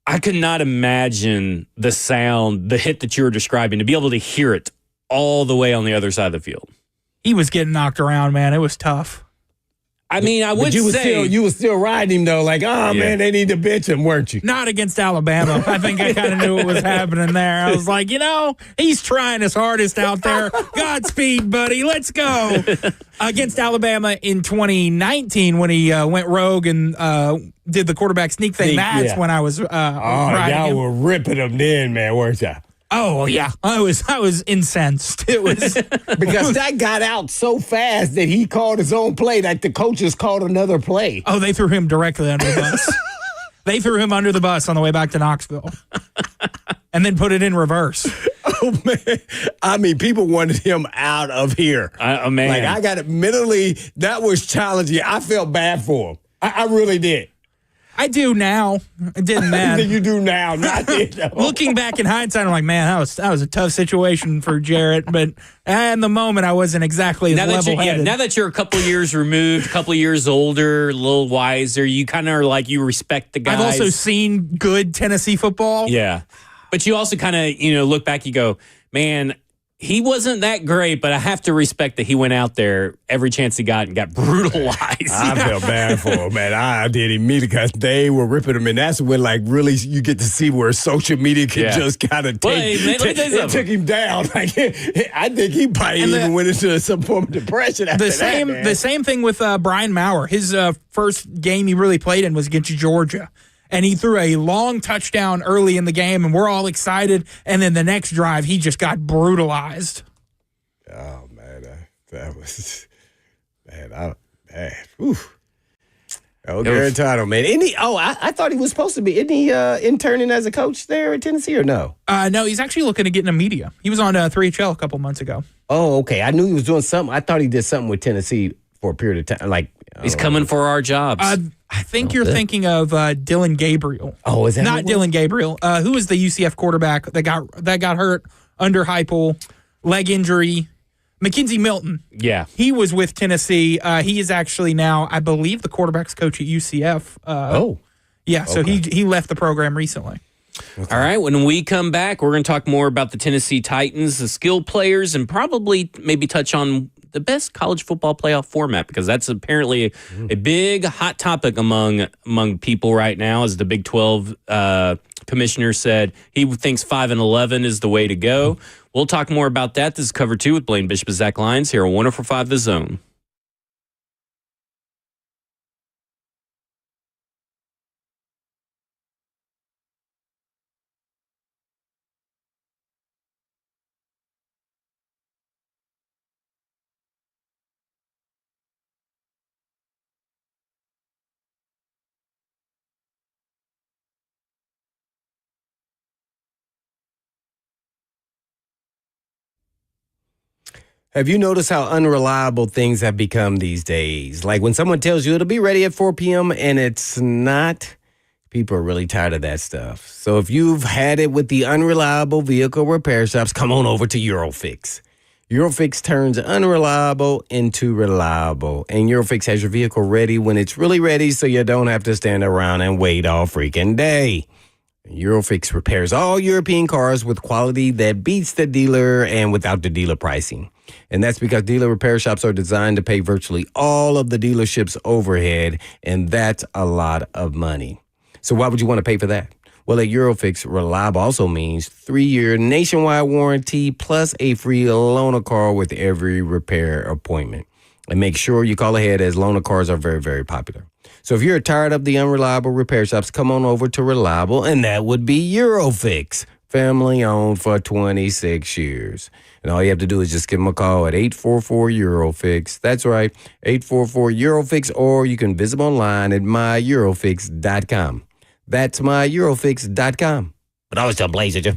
I could not imagine the sound, the hit that you were describing, to be able to hear it all the way on the other side of the field. He was getting knocked around, man. It was tough. I mean, I would say you were still riding him though, like, man, they need to bench him, weren't you? Not against Alabama. I think I kind of knew what was happening there. I was like, he's trying his hardest out there. Godspeed, buddy. Let's go. Against Alabama in 2019 when he went rogue and did the quarterback sneak thing. That's when I was riding y'all him. were ripping him then, man, weren't y'all? Oh yeah, I was incensed. It was because that got out so fast that he called his own play. Like the coaches called another play. Oh, they threw him directly under the bus. They threw him under the bus on the way back to Knoxville, and then put it in reverse. Oh man! I mean, people wanted him out of here. Man, like I got it mentally. That was challenging. I felt bad for him. I really did. I do now. I didn't then. You do now, not then. Looking back in hindsight, I'm like, man, that was a tough situation for Jarrett. But in the moment, I wasn't exactly as level-headed. Now that you're a couple years removed, a couple years older, a little wiser, you kind of are like, you respect the guys. I've also seen good Tennessee football. Yeah. But you also kind of, look back, you go, man, he wasn't that great, but I have to respect that he went out there every chance he got and got brutalized. I felt bad for him, man. I did immediately because they were ripping him, and that's when, like, really you get to see where social media can just kind of it took him down. Like, I think he probably even went into some form of depression after that, man. The same thing with Brian Maurer. His first game he really played in was against Georgia. And he threw a long touchdown early in the game, and we're all excited. And then the next drive, he just got brutalized. Oh, man. That was, man. Oof. Oh, Garantano, man. I thought he was supposed to be. Isn't he interning as a coach there at Tennessee or no? No, he's actually looking to get into media. He was on 3HL a couple months ago. Oh, okay. I knew he was doing something. I thought he did something with Tennessee for a period of time. Like he's coming for our jobs. I think you're thinking of Dylan Gabriel. Oh, is that not Dylan Gabriel? Who was the UCF quarterback that got hurt under Heupel, leg injury? Mackenzie Milton. Yeah, he was with Tennessee. He is actually now, I believe, the quarterback's coach at UCF. Yeah. So he left the program recently. Okay. All right. When we come back, we're going to talk more about the Tennessee Titans, the skill players, and probably maybe touch on the best college football playoff format, because that's apparently a big hot topic among people right now. As the Big 12 commissioner said, he thinks 5-11 is the way to go. We'll talk more about that. This is Cover 2 with Blaine Bishop and Zach Lyons here on 104.5 The Zone. Have you noticed how unreliable things have become these days? Like when someone tells you it'll be ready at 4 p.m. and it's not, people are really tired of that stuff. So if you've had it with the unreliable vehicle repair shops, come on over to Eurofix. Eurofix turns unreliable into reliable. And Eurofix has your vehicle ready when it's really ready so you don't have to stand around and wait all freaking day. Eurofix repairs all European cars with quality that beats the dealer and without the dealer pricing. And that's because dealer repair shops are designed to pay virtually all of the dealership's overhead, and that's a lot of money. So why would you want to pay for that? Well, at Eurofix, reliable also means 3-year nationwide warranty plus a free loaner car with every repair appointment. And make sure you call ahead as loaner cars are very, very popular. So if you're tired of the unreliable repair shops, come on over to Reliable, and that would be Eurofix, family owned for 26 years. And all you have to do is just give them a call at 844-EUROFIX. That's right, 844-EUROFIX, or you can visit them online at myEurofix.com. That's myEurofix.com. But always tell Blaze at you.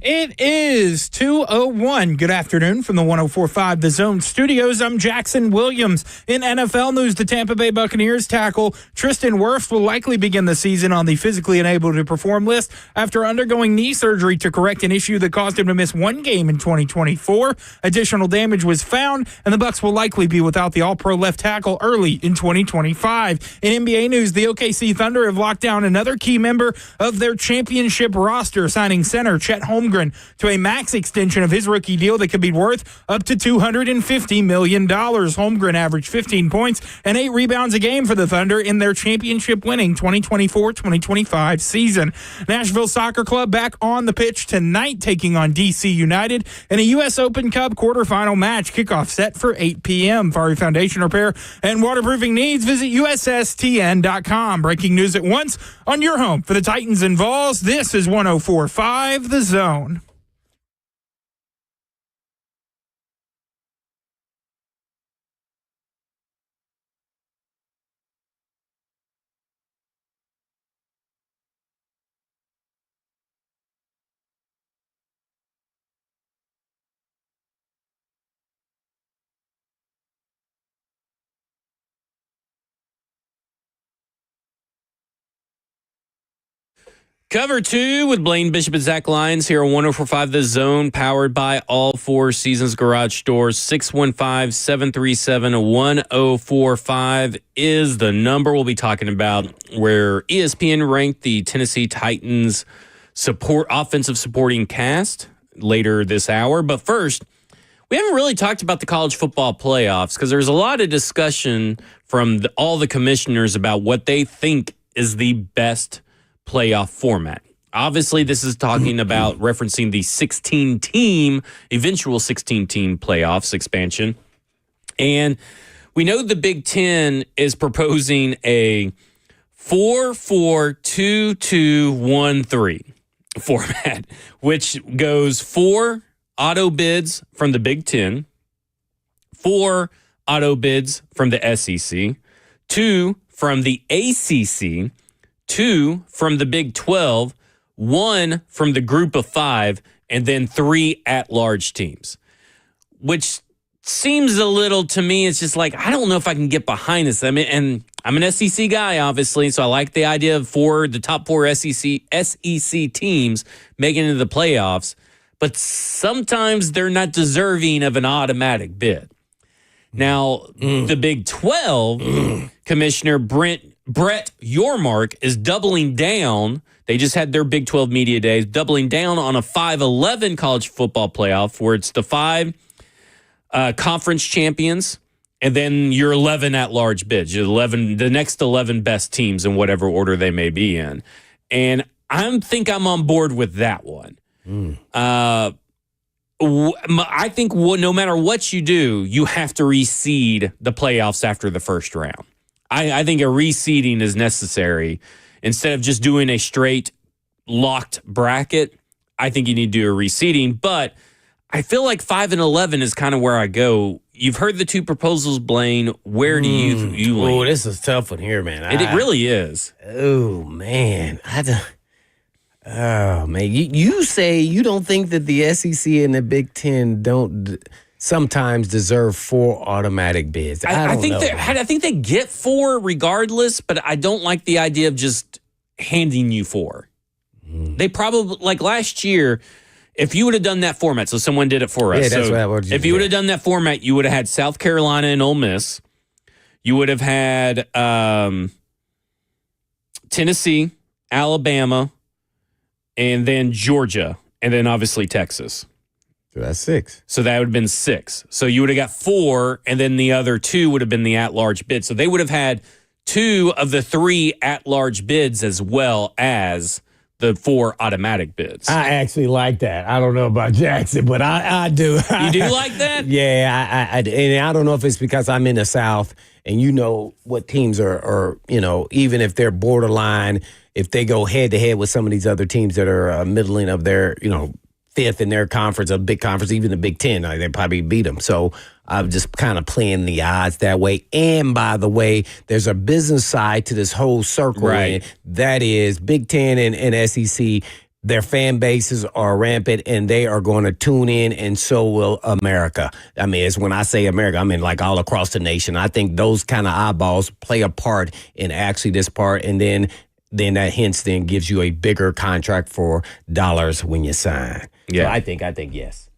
It is 2:01. Good afternoon from the 104.5 The Zone studios. I'm Jackson Williams. In NFL news, the Tampa Bay Buccaneers tackle Tristan Wirfs will likely begin the season on the physically unable to perform list after undergoing knee surgery to correct an issue that caused him to miss one game in 2024. Additional damage was found, and the Bucs will likely be without the All-Pro left tackle early in 2025. In NBA news, the OKC Thunder have locked down another key member of their championship roster, signing center Chet Holmgren to a max extension of his rookie deal that could be worth up to $250 million. Holmgren averaged 15 points and 8 rebounds a game for the Thunder in their championship-winning 2024-2025 season. Nashville Soccer Club back on the pitch tonight, taking on DC United in a U.S. Open Cup quarterfinal match. Kickoff set for 8 p.m. For foundation repair and waterproofing needs, visit USSTN.com. Breaking news at once on your home for the Titans and Vols. This is 104.5 The Zone. Cover 2 with Blaine Bishop and Zach Lyons here on 104.5 The Zone, powered by All Four Seasons Garage Doors. 615-737-1045 is the number we'll be talking about, where ESPN ranked the Tennessee Titans offensive supporting cast later this hour. But first, we haven't really talked about the college football playoffs because there's a lot of discussion from all the commissioners about what they think is the best playoff format. Obviously, this is talking about referencing the eventual 16-team playoffs expansion. And we know the Big Ten is proposing a 4-4-2-2-1-3 format, which goes 4 auto bids from the Big Ten, 4 auto bids from the SEC, 2 from the ACC, 2 from the Big 12, 1 from the Group of 5, and then 3 at-large teams, which seems a little, to me, it's just like, I don't know if I can get behind this. I mean, and I'm an SEC guy, obviously, so I like the idea of the top 4 SEC teams making it into the playoffs, but sometimes they're not deserving of an automatic bid. Now, the Big 12 Commissioner Brett Yormark is doubling down. They just had their Big 12 media days, doubling down on a 5-11 college football playoff where it's the 5 conference champions and then your 11 at-large bids, the next 11 best teams in whatever order they may be in. And I think I'm on board with that one. I think no matter what you do, you have to reseed the playoffs after the first round. I think a reseeding is necessary. Instead of just doing a straight locked bracket, I think you need to do a reseeding. But I feel like 5 and 11 is kind of where I go. You've heard the 2 proposals, Blaine. Where do you lean? Oh, this is a tough one here, man. It really is. Oh, man. Oh, man. You say you don't think that the SEC and the Big Ten don't sometimes deserve 4 automatic bids. I think they get 4 regardless, but I don't like the idea of just handing you 4. They probably, like last year, if you would have done that format, so someone did it for us. Yeah, that's what if you would have done that format, you would have had South Carolina and Ole Miss. You would have had Tennessee, Alabama, and then Georgia, and then obviously Texas. So that's 6. So that would have been 6. So you would have got 4, and then the other 2 would have been the at-large bid. So they would have had 2 of the 3 at-large bids as well as the 4 automatic bids. I actually like that. I don't know about Jackson, but I do. You do like that? Yeah, I and I don't know if it's because I'm in the South and you know what teams are even if they're borderline, if they go head-to-head with some of these other teams that are middling of their, 5th in their conference, a big conference, even the Big Ten, they probably beat them. So I'm just kind of playing the odds that way. And by the way, there's a business side to this whole circle. Right. And that is Big Ten and SEC their fan bases are rampant and they are going to tune in, and so will America. I mean, it's when I say America, I mean like all across the nation. I think those kind of eyeballs play a part in actually this part, and then that hence then gives you a bigger contract for dollars when you sign. Yeah, so I think yes.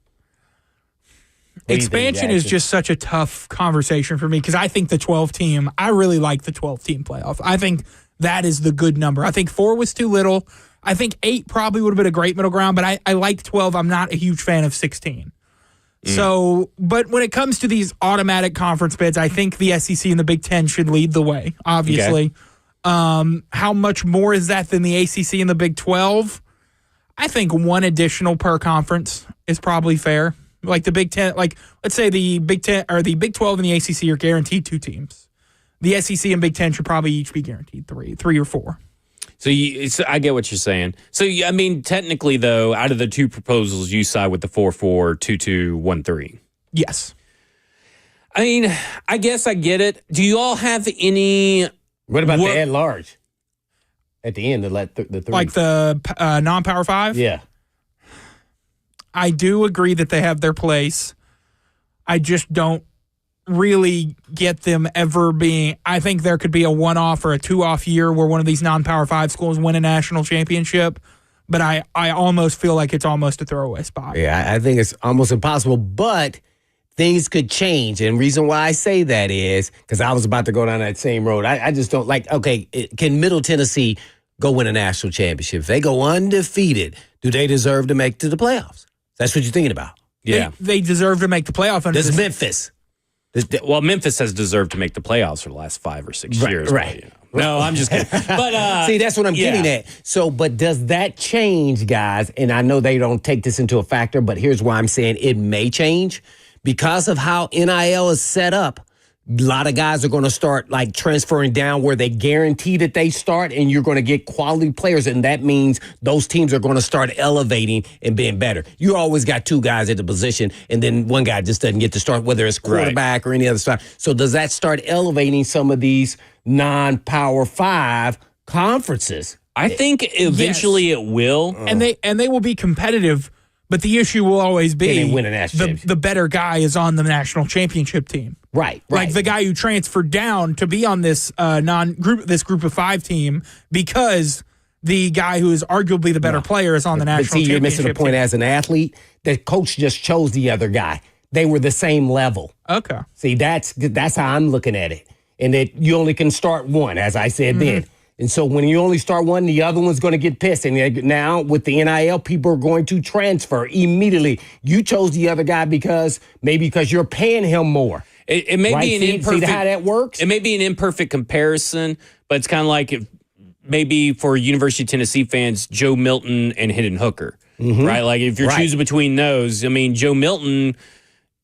Expansion is just such a tough conversation for me because I think the 12-team, I really like the 12-team playoff. I think that is the good number. I think 4 was too little. I think 8 probably would have been a great middle ground, but I like 12. I'm not a huge fan of 16. So, but when it comes to these automatic conference bids, I think the SEC and the Big Ten should lead the way, obviously. Okay. How much more is that than the ACC and the Big 12? I think 1 additional per conference is probably fair. Like the Big Ten, like let's say the Big Ten or the Big 12 and the ACC are guaranteed 2 teams. The SEC and Big Ten should probably each be guaranteed 3 or 4. So I get what you're saying. So, I mean, technically, though, out of the 2 proposals, you side with the 4-4, 2-2, 1-3. Yes. I mean, I guess I get it. Do you all have any... What about the at-large? At the end, the 3. Like the non-Power 5? Yeah. I do agree that they have their place. I just don't really get them ever being. I think there could be a 1-off or a 2-off year where one of these non-Power 5 schools win a national championship, but I almost feel like it's almost a throwaway spot. Yeah, I think it's almost impossible, but things could change. And reason why I say that is because I was about to go down that same road. I just don't like, okay, can Middle Tennessee go win a national championship? If they go undefeated, do they deserve to make to the playoffs? That's what you're thinking about. Yeah. They deserve to make the playoff. This is Memphis. Well, Memphis has deserved to make the playoffs for the last 5 or 6 years. Right. But, no, I'm just kidding. But see, that's what I'm getting at. So, but does that change, guys? And I know they don't take this into a factor, but here's why I'm saying it may change. Because of how NIL is set up, a lot of guys are going to start like transferring down where they guarantee that they start, and you're going to get quality players, and that means those teams are going to start elevating and being better. You always got 2 guys at the position, and then one guy just doesn't get to start, whether it's quarterback or any other stuff. So does that start elevating some of these non-Power 5 conferences? I think eventually it will. And they will be competitive. But the issue will always be win a national championship. The better guy is on the national championship team. Right. Like the guy who transferred down to be on this group of 5 team because the guy who is arguably the better player is on the national championship team. You're missing the point as an athlete. The coach just chose the other guy. They were the same level. Okay. See, that's how I'm looking at it. And that you only can start 1, as I said then. And so when you only start 1, the other one's going to get pissed. And now with the NIL, people are going to transfer immediately. You chose the other guy because you're paying him more. It may be an imperfect. See how that works? It may be an imperfect comparison, but it's kind of like maybe for University of Tennessee fans, Joe Milton and Hendon Hooker, right? Like if you're choosing between those, I mean, Joe Milton,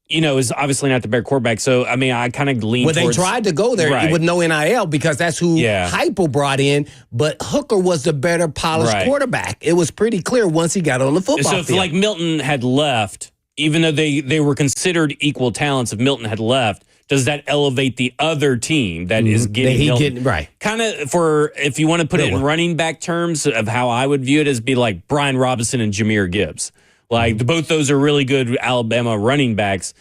is obviously not the better quarterback. So, I mean, I kind of lean towards... Well, they tried to go there with no NIL because that's who Heupel brought in, but Hooker was the better polished quarterback. It was pretty clear once he got on the football field. So, if like Milton had left, even though they were considered equal talents, if Milton had left, does that elevate the other team that is getting Milton? Kind of if you want to put it in running back terms of how I would view it, as be like Brian Robinson and Jahmyr Gibbs. Like both those are really good Alabama running backs,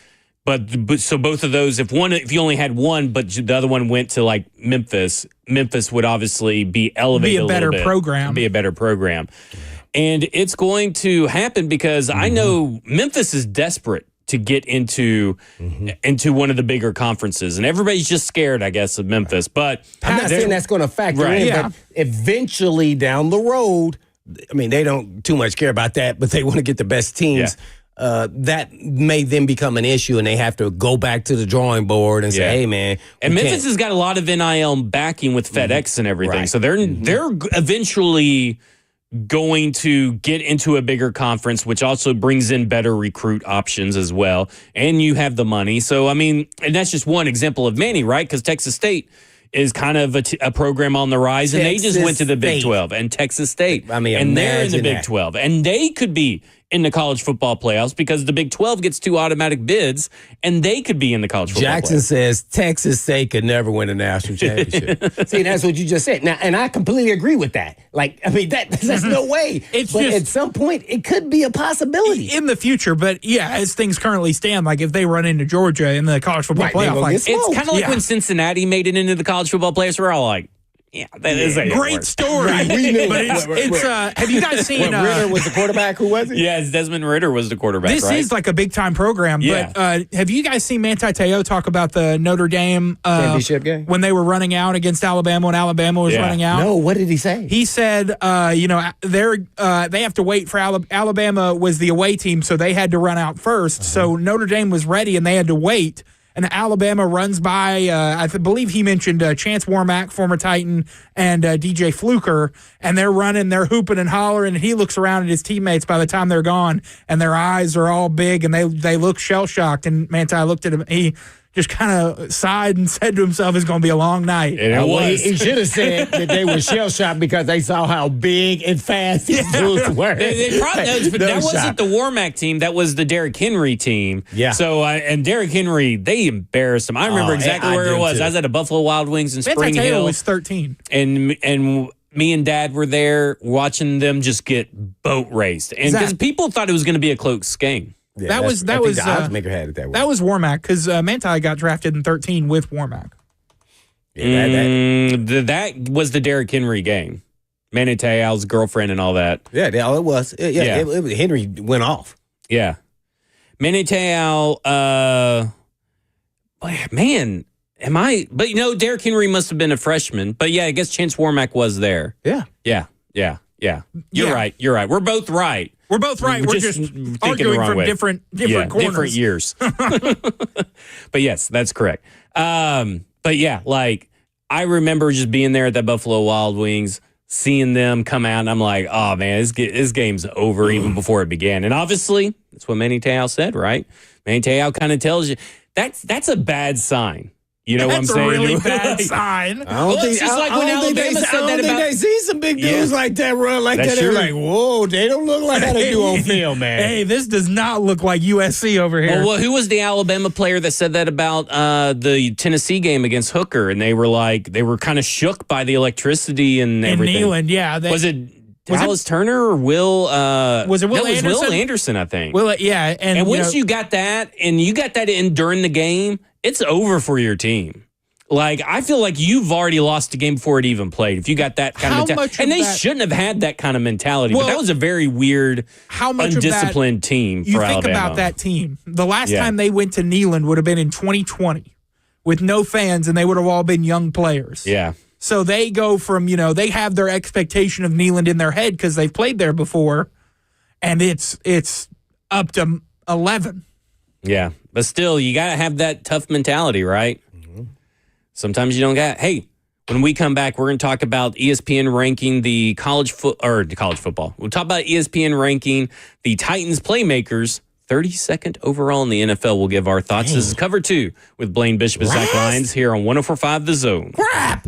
but so both of those, if you only had one, but the other one went to like Memphis would obviously be elevated, be a better program, and it's going to happen because I know Memphis is desperate to get into one of the bigger conferences, and everybody's just scared, I guess, of Memphis. But I'm not saying that's going to factor in, but eventually down the road. I mean, they don't too much care about that, but they want to get the best teams. That may then become an issue, and they have to go back to the drawing board and say, hey, man. And Memphis has got a lot of NIL backing with FedEx and everything. So they're eventually going to get into a bigger conference, which also brings in better recruit options as well. And you have the money. So, I mean, and that's just one example of many, right? Because Texas State is kind of a program on the rise, and they just went to the Big 12, and Texas State, and they're in the Big 12, and they could be in the college football playoffs because the Big 12 gets 2 automatic bids, and they could be in the college football Jackson playoffs. says Texas State could never win a national championship. See, that's what you just said. Now, and I completely agree with that. Like, I mean, that's no way. It's but just, at some point, it could be a possibility. in the future, but yeah, as things currently stand, like if they run into Georgia in the college football Right, they playoff, gonna like, get smoked. It's kind of like Yeah. when Cincinnati made it into the college football playoffs. We're all like, yeah, that is a great story. Right, we knew but it. it's have you guys seen Ritter was the quarterback. Who was it? Yes, Desmond Ritter was the quarterback, this right? is like a big time program, Yeah. but have you guys seen Manti Te'o talk about the Notre Dame Championship game? when they were running out against Alabama when Alabama was Yeah. running out? No, what did he say? He said, they have to wait for Alabama was the away team, so they had to run out first. So Notre Dame was ready, and they had to wait. And Alabama runs by, I believe he mentioned Chance Warmack, former Titan, and DJ Fluker, and they're running, they're hooping and hollering, and he looks around at his teammates by the time they're gone, and their eyes are all big, and they look shell-shocked. And Manti looked at him, he just kind of sighed and said to himself, it's going to be a long night. And it was. He should have said that they were shell shocked because they saw how big and fast these dudes were. They probably but that wasn't the Warmack team. That was the Derrick Henry team. Yeah. So and Derrick Henry, they embarrassed him. I remember exactly I where it do was. too. I was at a Buffalo Wild Wings in Spring Manti Te'o Hill, was 13. and me and Dad were there watching them just get boat raced, and because Zach. people thought it was going to be a close game. Yeah, That I was think the oddsmaker had it that way. That was Warmack because Manti got drafted in 13 with Warmack. That was the Derrick Henry game. Manti Te'o's girlfriend and all that. All it was. Yeah. Henry went off. Yeah. Manti Te'o, man, am I? But Derrick Henry must have been a freshman. But yeah, I guess Chance Warmack was there. Yeah. Yeah. You're Yeah. right. You're right. We're both right. We're both right. We're just thinking the arguing wrong from way. different Yeah, corners. different years. But yes, that's correct. But yeah, like I remember just being there at that Buffalo Wild Wings, seeing them come out, and I'm like, oh man, this game's over even before it began. And obviously, that's what Manti Te'o said, right? Manti Te'o kind of tells you that's a bad sign. You know That's what I'm a saying? really bad Like, sign. it's just like when Alabama said that about. They see some big dudes like that run like That's that. They're true. like, whoa, they don't look like how they do on film, man. Hey, this does not look like USC over here. Well, who was the Alabama player that said that about the Tennessee game against Hooker? And they were kind of shook by the electricity and in everything. Neyland, yeah. Was it Dallas Turner or Will? Was it Will no, it was Anderson? Will Anderson, I think. Well, yeah, and once you got that, and you got that in during the game, it's over for your team. Like, I feel like you've already lost the game before it even played. If you got that kind of mentality. And they shouldn't have had that kind of mentality. But that was a very weird, undisciplined team for Alabama. You think about that team. The last Yeah. time they went to Neyland would have been in 2020 with no fans, and they would have all been young players. Yeah. So they go from, they have their expectation of Neyland in their head because they've played there before, and it's up to 11. Yeah. But still, you got to have that tough mentality, right? Sometimes you don't got. Hey, when we come back, we're going to talk about ESPN ranking the college football. We'll talk about ESPN ranking the Titans playmakers 32nd overall in the NFL. We'll give our thoughts. This is Cover 2 with Blaine Bishop and Zach Lyons here on 104.5 The Zone. Crap!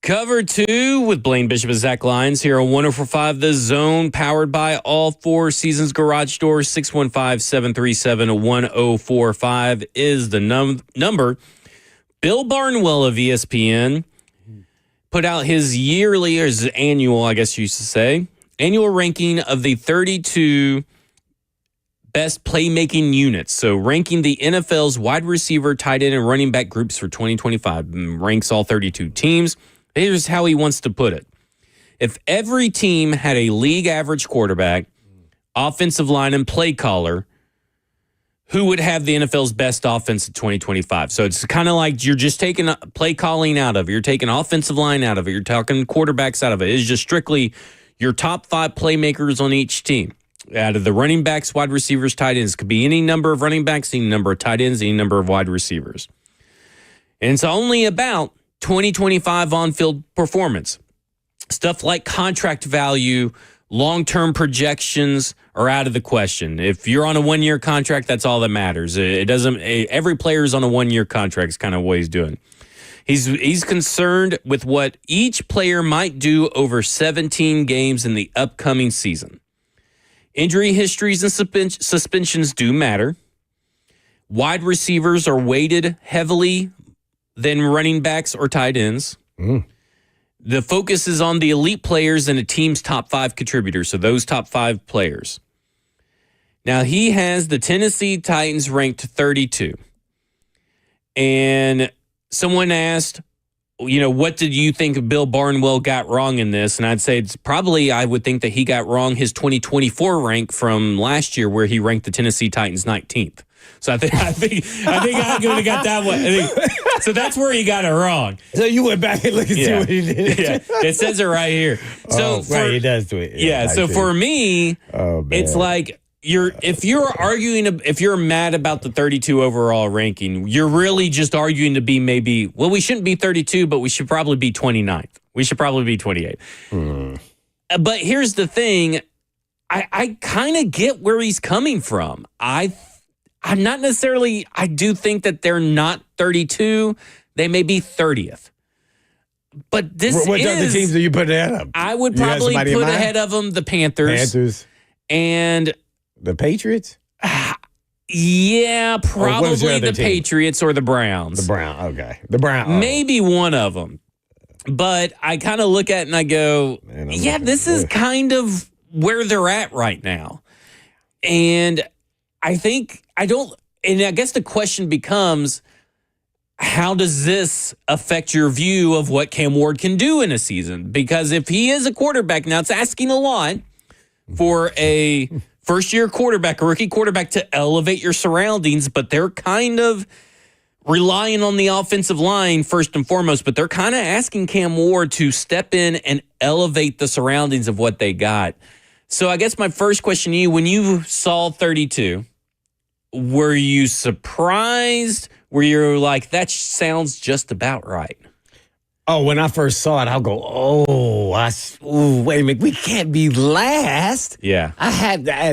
Cover 2 with Blaine Bishop and Zach Lyons here on 104.5 The Zone, powered by all Four Seasons Garage Doors. 615-737-1045 is the number. Bill Barnwell of ESPN put out his yearly, or his annual, I guess you used to say, annual ranking of the 32 best playmaking units. So ranking the NFL's wide receiver, tight end, and running back groups for 2025. Ranks all 32 teams. Here's how he wants to put it. If every team had a league average quarterback, offensive line, and play caller, who would have the NFL's best offense in 2025? So it's kind of like you're just taking play calling out of it. You're taking offensive line out of it. You're talking quarterbacks out of it. It's just strictly your top 5 playmakers on each team. Out of the running backs, wide receivers, tight ends. Could be any number of running backs, any number of tight ends, any number of wide receivers. And it's only about 2025 on-field performance. Stuff like contract value, long-term projections are out of the question. If you're on a 1-year contract, that's all that matters. It doesn't. Every player is on a 1-year contract. Is kind of what he's doing. He's concerned with what each player might do over 17 games in the upcoming season. Injury histories and suspensions do matter. Wide receivers are weighted heavily than running backs or tight ends. The focus is on the elite players and a team's top 5 contributors, so those top 5 players. Now, he has the Tennessee Titans ranked 32. And someone asked, what did you think Bill Barnwell got wrong in this? And I'd say I would think that he got wrong his 2024 rank from last year, where he ranked the Tennessee Titans 19th. So I think I would have got that one. So that's where he got it wrong. So you went back and looked and see what he did. Yeah, it says it right here. So he does do it. Yeah. So for me, it's like if you're mad about the 32 overall ranking, you're really just arguing to be we shouldn't be 32, but we should probably be 29th. We should probably be 28. But here's the thing. I kind of get where he's coming from. I'm not necessarily, I do think that they're not 32. They may be 30th. But what other teams do you put ahead of them? I would probably put ahead of them the Panthers. And the Patriots? Yeah, probably the Patriots or the Browns. The Browns, okay. The Browns. Maybe one of them. But I kind of look at it and I go, this is kind of where they're at right now. And I guess the question becomes, how does this affect your view of what Cam Ward can do in a season? Because if he is a quarterback, now it's asking a lot for a first-year quarterback, a rookie quarterback, to elevate your surroundings, but they're kind of relying on the offensive line first and foremost, but they're kind of asking Cam Ward to step in and elevate the surroundings of what they got. So I guess my first question to you, when you saw 32, were you surprised? Were you like, that sounds just about right? Oh, when I first saw it, I'll go, wait a minute, we can't be last. Yeah.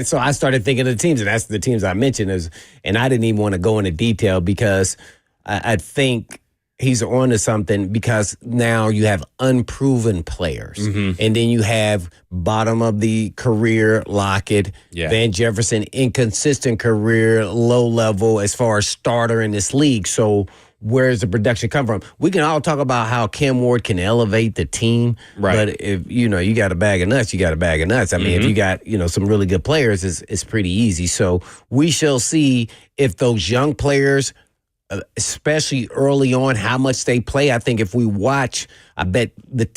So I started thinking of the teams, and that's the teams I mentioned. And I didn't even want to go into detail because I think he's on to something, because now you have unproven players. And then you have bottom of the career Lockett, Van Jefferson, inconsistent career, low level as far as starter in this league. So where's the production come from? We can all talk about how Cam Ward can elevate the team. Right. But if, you got a bag of nuts, you got a bag of nuts. I mean, if you got, some really good players, it's pretty easy. So we shall see if those young players, especially early on, how much they play. I think if we watch, I bet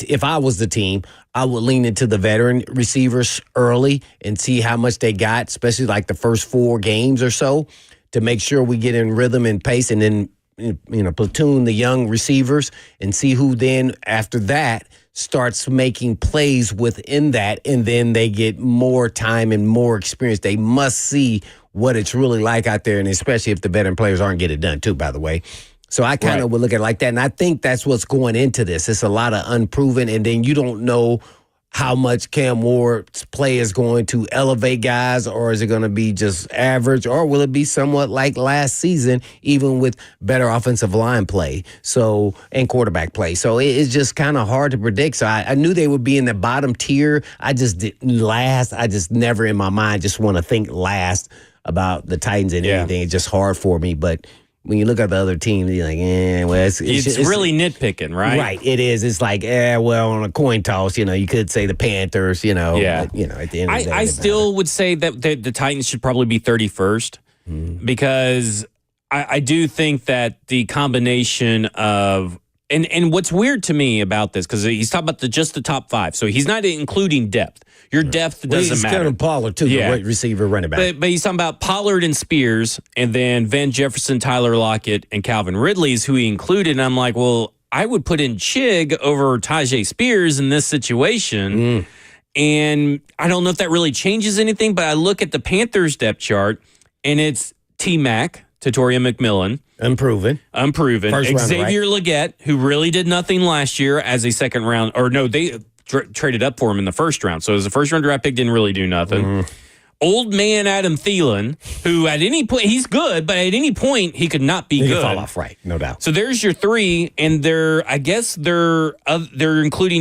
if I was the team, I would lean into the veteran receivers early and see how much they got, especially like the first 4 games or so, to make sure we get in rhythm and pace, and then platoon the young receivers and see who then after that starts making plays within that, and then they get more time and more experience. They must see what it's really like out there, and especially if the veteran players aren't getting it done too, by the way. So I kind of would look at it like that, and I think that's what's going into this. It's a lot of unproven, and then you don't know how much Cam Ward's play is going to elevate guys, or is it going to be just average, or will it be somewhat like last season, even with better offensive line play and quarterback play? So it's just kind of hard to predict. So I knew they would be in the bottom tier. I just never in my mind just want to think last about the Titans and anything. It's just hard for me. But when you look at the other team, you're like, well, it's really nitpicking, right? Right, it is. It's like, well, on a coin toss, you could say the Panthers, Yeah. But, at the end of the day. I still would say that the Titans should probably be 31st because I do think that the combination of and what's weird to me about this, because he's talking about just the top 5, so he's not including depth. Your depth doesn't matter. He's kind of Pollard, too, the receiver, running back. But he's talking about Pollard and Spears, and then Van Jefferson, Tyler Lockett, and Calvin Ridley is who he included. And I'm like, well, I would put in Chig over Tajay Spears in this situation. And I don't know if that really changes anything, but I look at the Panthers depth chart, and it's T-Mac, Tatoria McMillan. Unproven. Xavier Leggett, who really did nothing last year as a second round, or no, they traded up for him in the first round. So as a first round draft pick, didn't really do nothing. Old man Adam Thielen, who at any point, he's good, but at any point, he could not be good. He could fall off, right, no doubt. So there's your 3, and they're including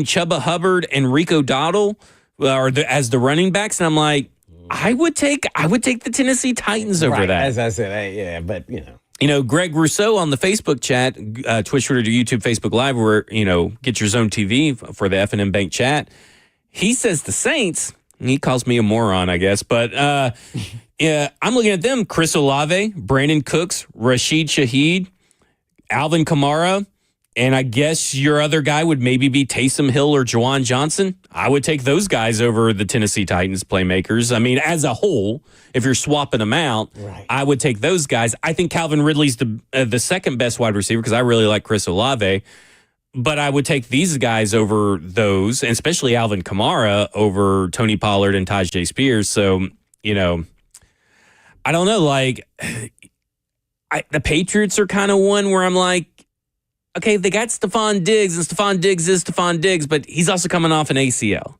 Chuba Hubbard and Rico Dowdle as the running backs, and I'm like, I would take the Tennessee Titans over that. As I said, but Greg Rousseau on the Facebook chat, Twitch, Twitter, YouTube, Facebook Live, where, get your Zone TV for the F&M Bank chat. He says the Saints, he calls me a moron, I guess, but I'm looking at them. Chris Olave, Brandon Cooks, Rashid Shaheed, Alvin Kamara, and I guess your other guy would maybe be Taysom Hill or Juwan Johnson. I would take those guys over the Tennessee Titans playmakers. I mean, as a whole, if you're swapping them out, I would take those guys. I think Calvin Ridley's the second best wide receiver because I really like Chris Olave. But I would take these guys over those, and especially Alvin Kamara over Tony Pollard and Tajay Spears. So, I don't know. Like, the Patriots are kind of one where I'm like, okay, they got Stephon Diggs, and Stephon Diggs is Stephon Diggs, but he's also coming off an ACL.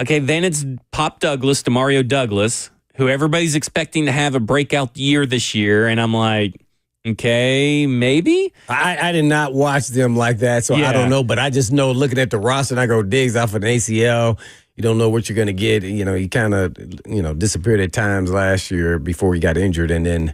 Okay, then it's Pop Douglas, Demario Douglas, who everybody's expecting to have a breakout year this year, and I'm like, okay, maybe? I did not watch them like that, so I don't know, but I just know looking at the roster, and I go, Diggs off an ACL, you don't know what you're going to get. He kind of, disappeared at times last year before he got injured, and then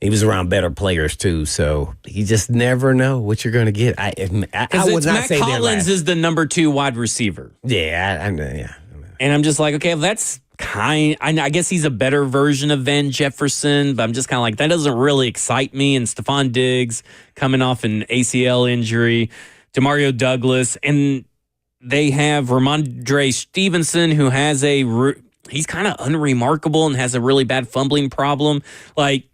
he was around better players, too, so you just never know what you're going to get. I would not say Matt Collins is the number 2 wide receiver. Yeah, I know, yeah. And I'm just like, okay, well, that's I guess he's a better version of Van Jefferson, but I'm just kind of like, that doesn't really excite me. And Stephon Diggs coming off an ACL injury, Demario Douglas, and they have Ramondre Stevenson, who has he's kind of unremarkable and has a really bad fumbling problem. Like,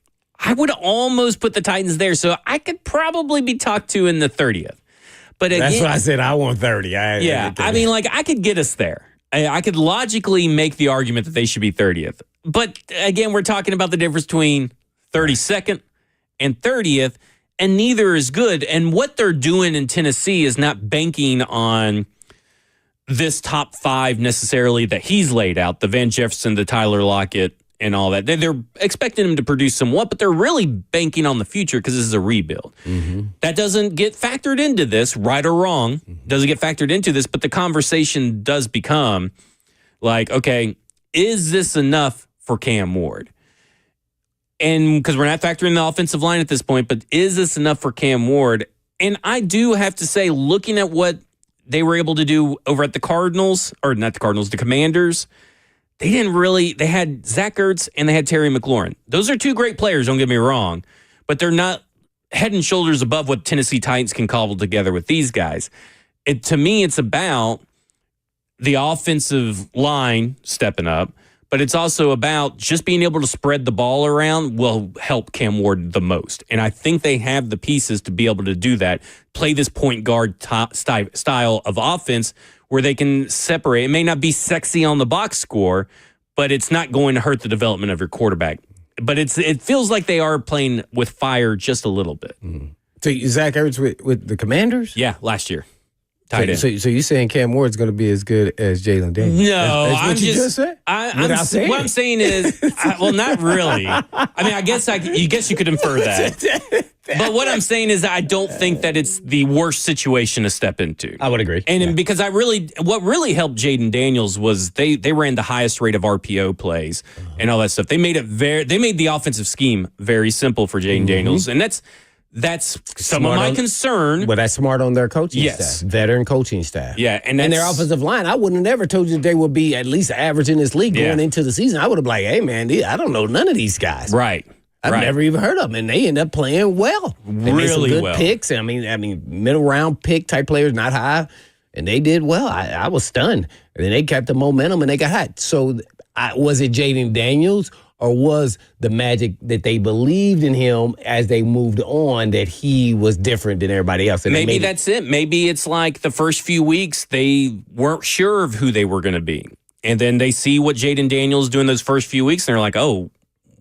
I would almost put the Titans there, so I could probably be talked to in the 30th. But again, that's what I said. I want 30. I mean, I could get us there. I could logically make the argument that they should be 30th. But again, we're talking about the difference between 32nd and 30th, and neither is good. And what they're doing in Tennessee is not banking on this top 5 necessarily that he's laid out, the Van Jefferson, the Tyler Lockett, and all that. They're expecting him to produce somewhat, but they're really banking on the future because this is a rebuild. That doesn't get factored into this, right or wrong, doesn't get factored into this, but the conversation does become like, okay, is this enough for Cam Ward? And because we're not factoring the offensive line at this point, but is this enough for Cam Ward? And I do have to say, looking at what they were able to do over at the Cardinals, or not the Cardinals, the Commanders, they had Zach Ertz and they had Terry McLaurin. Those are 2 great players, don't get me wrong, but they're not head and shoulders above what Tennessee Titans can cobble together with these guys. To me, it's about the offensive line stepping up, but it's also about just being able to spread the ball around will help Cam Ward the most. And I think they have the pieces to be able to do that, play this point guard style of offense where they can separate. It may not be sexy on the box score, but it's not going to hurt the development of your quarterback. But it feels like they are playing with fire just a little bit. So Zach Ertz with the Commanders? Yeah, last year. tight end. So you're saying Cam Ward's going to be as good as Jalen Daniels? No, That's what I'm you just said. what I'm saying is, well, not really. I mean, I guess you could infer that. But what I'm saying is, I don't think that it's the worst situation to step into. I would agree. And because what really helped Jaden Daniels was they ran the highest rate of RPO plays and all that stuff. They made the offensive scheme very simple for Jaden Daniels, and that's some of my concern. Well, that's smart on their coaching Yes. staff, veteran coaching staff. Yeah, and their offensive line. I wouldn't have never told you they would be at least average in this league going into the season. I would have been like, hey, man, I don't know none of these guys. Right. I've never even heard of them, and they end up playing well. They made some good picks. I mean, middle round pick type players, not high, and they did well. I was stunned. And then they kept the momentum, and they got hot. So was it Jaden Daniels? Or was the magic that they believed in him as they moved on that he was different than everybody else? And maybe that's it. Maybe it's like the first few weeks they weren't sure of who they were going to be. And then they see what Jaden Daniels doing those first few weeks, and they're like, oh,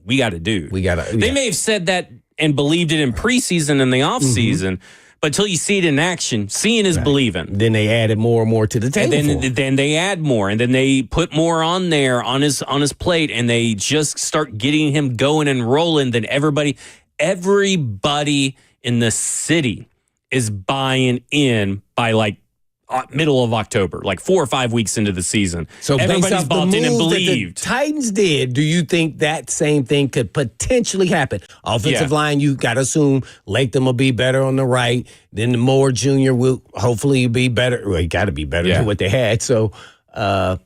we got to do. They may have said that and believed it in preseason and the offseason, but until you see it in action, seeing is believing. Then they added more and more to the table. And then they add more, and then they put more on there on his plate, and they just start getting him going and rolling. Then everybody in the city is buying in by like middle of October, like 4 or 5 weeks into the season. So everybody's bought in and believed. That the Titans did, do you think that same thing could potentially happen? Offensive line, you got to assume Latham will be better on the right. Then the Moore Jr. will hopefully be better. Well, he got to be better than what they had. So, and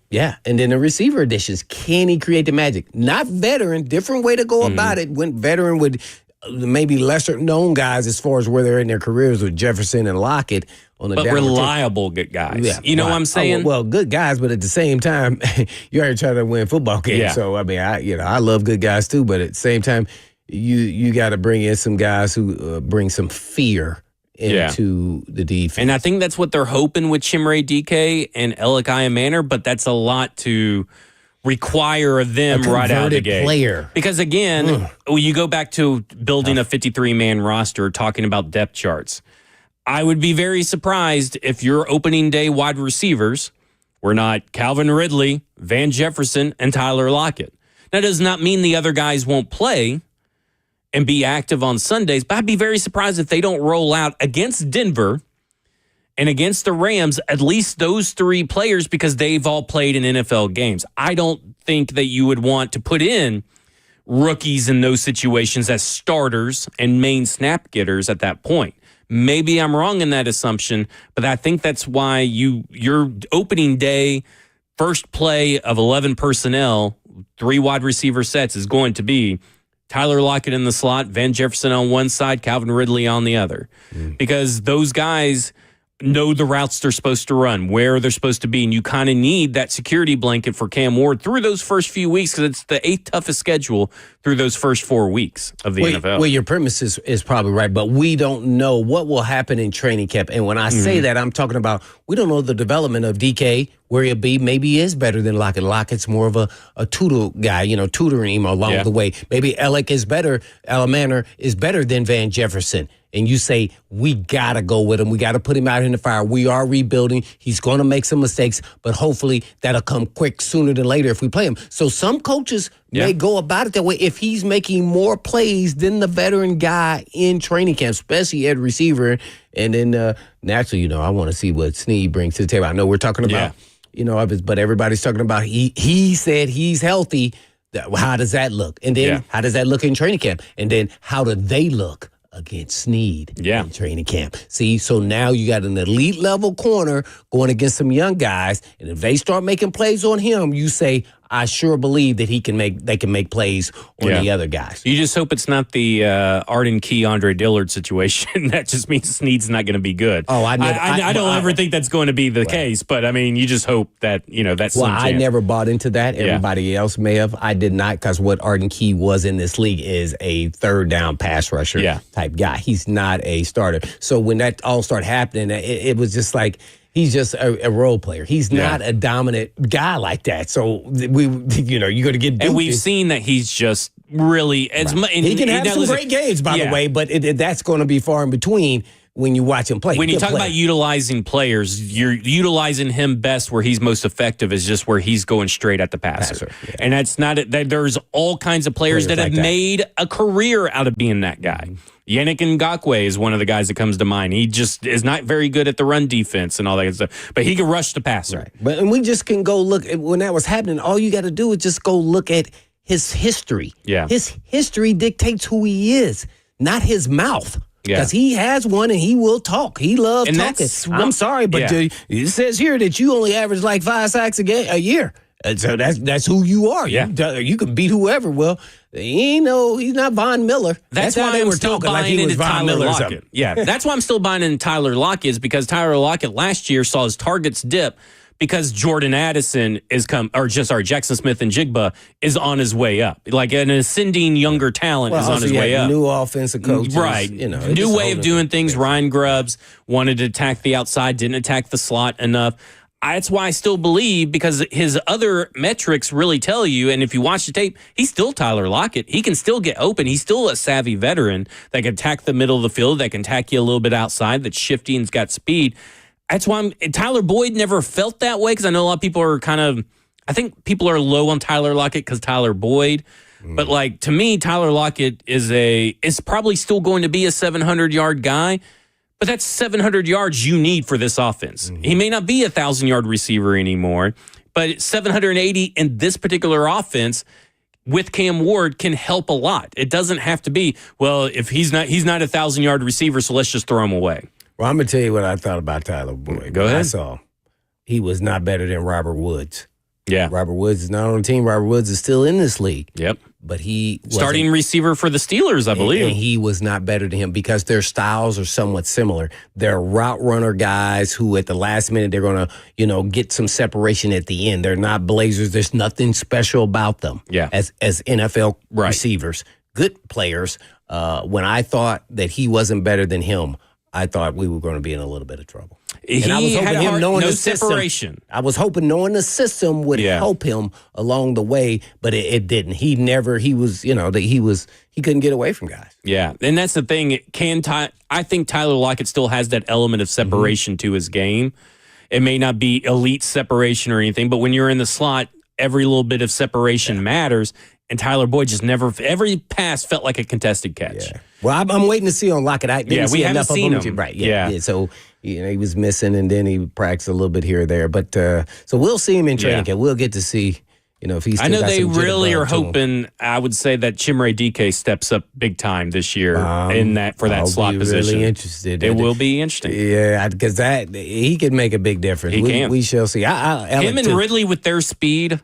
then the receiver additions. Can he create the magic? Not veteran, different way to go about it. Went veteran with maybe lesser known guys as far as where they're in their careers with Jefferson and Lockett. But reliable good guys. Yeah, you know what I'm saying? Well, good guys, but at the same time, you're already trying to win football games. Yeah. So, I mean, I love good guys too, but at the same time, you got to bring in some guys who bring some fear into the defense. And I think that's what they're hoping with Chimere DK and Elikiah Manor, but that's a lot to require of them right out of the gate. Player. Because again, you go back to building a 53-man roster, talking about depth charts. I would be very surprised if your opening day wide receivers were not Calvin Ridley, Van Jefferson, and Tyler Lockett. That does not mean the other guys won't play and be active on Sundays, but I'd be very surprised if they don't roll out against Denver and against the Rams, at least those three players, because they've all played in NFL games. I don't think that you would want to put in rookies in those situations as starters and main snap getters at that point. Maybe I'm wrong in that assumption, but I think that's why your opening day first play of 11 personnel, 3 wide receiver sets is going to be Tyler Lockett in the slot, Van Jefferson on one side, Calvin Ridley on the other. Because those guys know the routes they're supposed to run, where they're supposed to be, and you kind of need that security blanket for Cam Ward through those first few weeks because it's the 8th toughest schedule through those first 4 weeks of the NFL. Well, your premise is probably right, but we don't know what will happen in training camp. And when I say that, I'm talking about we don't know the development of DK, where he'll be. Maybe he is better than Lockett. Lockett's more of a tutor guy, tutoring him along the way. Maybe Manor is better than Van Jefferson. And you say, we got to go with him. We got to put him out in the fire. We are rebuilding. He's going to make some mistakes, but hopefully that'll come quick sooner than later if we play him. So some coaches may go about it that way if he's making more plays than the veteran guy in training camp, especially at receiver. And then naturally, I want to see what Snead brings to the table. I know we're talking about, but everybody's talking about he said he's healthy. How does that look? And then how does that look in training camp? And then how do they look against Snead in training camp? See, so now you got an elite level corner going against some young guys, and if they start making plays on him, you say, I sure believe that they can make plays on the other guys. You just hope it's not the Arden Key, Andre Dillard situation. That just means Snead's not going to be good. Oh, I don't ever think that's going to be the case, but I mean, you just hope that, that's Well, I never bought into that. Everybody else may have. I did not, because what Arden Key was in this league is a third down pass rusher type guy. He's not a starter. So when that all started happening, it was just like, he's just a role player. He's not a dominant guy like that. So you're going to get. And we've seen that he's just really. And he can have some great games, by the way, but that's going to be far in between. when you watch him play. When you talk about utilizing players, you're utilizing him best where he's most effective is just where he's going straight at the passer. Yeah. And that's not it. There's all kinds of players that have made a career out of being that guy. Yannick Ngakoue is one of the guys that comes to mind. He just is not very good at the run defense and all that kind of stuff, but he can rush the passer. Right. But and we just can go look at when that was happening. All you got to do is just go look at his history. Yeah. His history dictates who he is, not his mouth. Because he has one and he will talk. He loves talking. I'm sorry, but it says here that you only average like 5 sacks a year. And so that's who you are. Yeah. You can beat whoever. Well, he's not Von Miller. That's why they I'm were still talking like buying he was into Von Tyler Miller or Lockett. something. Yeah, that's why I'm still buying into Tyler Lockett is because Tyler Lockett last year saw his targets dip because Jordan Addison Jackson Smith and Jigba is on his way up. Like an ascending younger talent is on his way up. New offensive coaches. Right. New way of doing things. Ryan Grubbs wanted to attack the outside, didn't attack the slot enough. That's why I still believe, because his other metrics really tell you, and if you watch the tape, he's still Tyler Lockett. He can still get open. He's still a savvy veteran that can attack the middle of the field, that can attack you a little bit outside, that's shifty and's got speed. That's why Tyler Boyd never felt that way, because I know a lot of people are I think people are low on Tyler Lockett because Tyler Boyd. But like to me, Tyler Lockett is probably still going to be a 700-yard guy. But that's 700 yards you need for this offense. He may not be a 1,000-yard receiver anymore, but 780 in this particular offense with Cam Ward can help a lot. It doesn't have to be, well, if he's not a 1,000-yard receiver, so let's just throw him away. Well, I'm going to tell you what I thought about Tyler Boyd. Go ahead. I saw he was not better than Robert Woods. Yeah. Robert Woods is not on the team. Robert Woods is still in this league. Yep. But he starting receiver for the Steelers, I believe. And he was not better than him because their styles are somewhat similar. They're route runner guys who at the last minute they're going to, get some separation at the end. They're not blazers. There's nothing special about them. Yeah. As NFL receivers, good players. When I thought that he wasn't better than him, I thought we were going to be in a little bit of trouble. And I was hoping no separation. I was hoping knowing the system would help him along the way, but it didn't. He couldn't get away from guys. Yeah, and that's the thing. I think Tyler Lockett still has that element of separation to his game. It may not be elite separation or anything, but when you're in the slot, every little bit of separation matters. And Tyler Boyd just every pass felt like a contested catch. Yeah. Well, I'm waiting to see on Lockett. We haven't seen him. Right. Yeah. So, he was missing, and then he practiced a little bit here or there. But so we'll see him in training camp. We'll get to see, if he's still I know got they some really jitterbug are to him. hoping, I would say, that Chimere DK steps up big time this year for that slot position. Really interested. It will be interesting. Yeah, because he could make a big difference. He can. We shall see. Him and Ridley with their speed,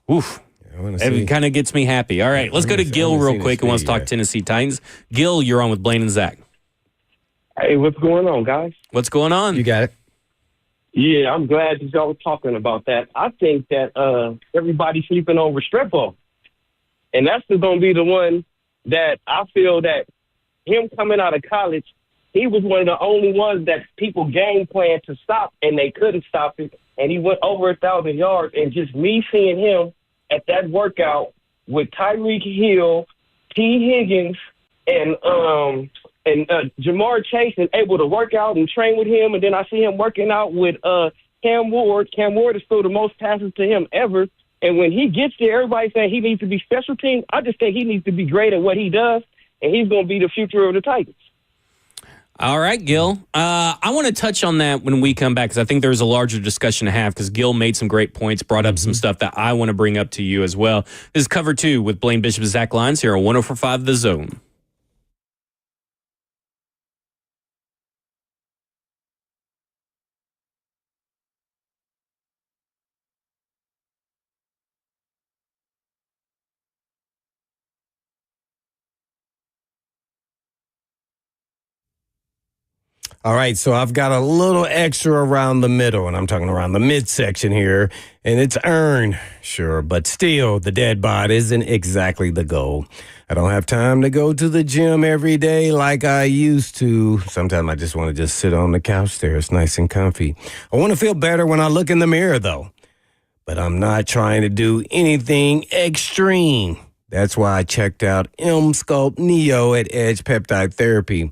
oof. It kind of gets me happy. All right, let's go to Gil real quick who wants to talk Tennessee Titans. Gil, you're on with Blaine and Zach. Hey, what's going on, guys? What's going on? You got it. Yeah, I'm glad that y'all were talking about that. I think that everybody's sleeping on Restrepo. And that's going to be the one that I feel that him coming out of college, he was one of the only ones that people game planned to stop, and they couldn't stop it. And he went over 1,000 yards. And just me seeing him at that workout with Tyreek Hill, T. Higgins, and Jamar Chase, and able to work out and train with him, and then I see him working out with Cam Ward. Cam Ward is still the most passes to him ever. And when he gets there, everybody's saying he needs to be special team. I just think he needs to be great at what he does, and he's going to be the future of the Titans. All right, Gil. I want to touch on that when we come back because I think there's a larger discussion to have because Gil made some great points, brought up some stuff that I want to bring up to you as well. This is Cover 2 with Blaine Bishop and Zach Lyons here on 104.5 The Zone. All right, so I've got a little extra around the middle, and I'm talking around the midsection here, and it's earned, sure, but still, the dead bod isn't exactly the goal. I don't have time to go to the gym every day like I used to. Sometimes I just want to just sit on the couch there. It's nice and comfy. I want to feel better when I look in the mirror, though, but I'm not trying to do anything extreme. That's why I checked out M-Sculpt Neo at Edge Peptide Therapy.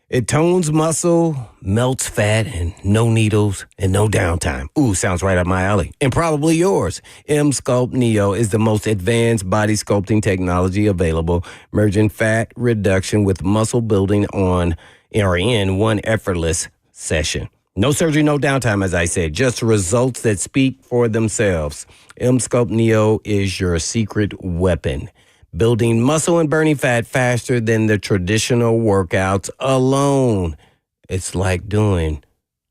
It tones muscle, melts fat, and no needles and no downtime. Ooh, sounds right up my alley. And probably yours. M-Sculpt Neo is the most advanced body sculpting technology available, merging fat reduction with muscle building in one effortless session. No surgery, no downtime, as I said, just results that speak for themselves. M-Sculpt Neo is your secret weapon, building muscle and burning fat faster than the traditional workouts alone. It's like doing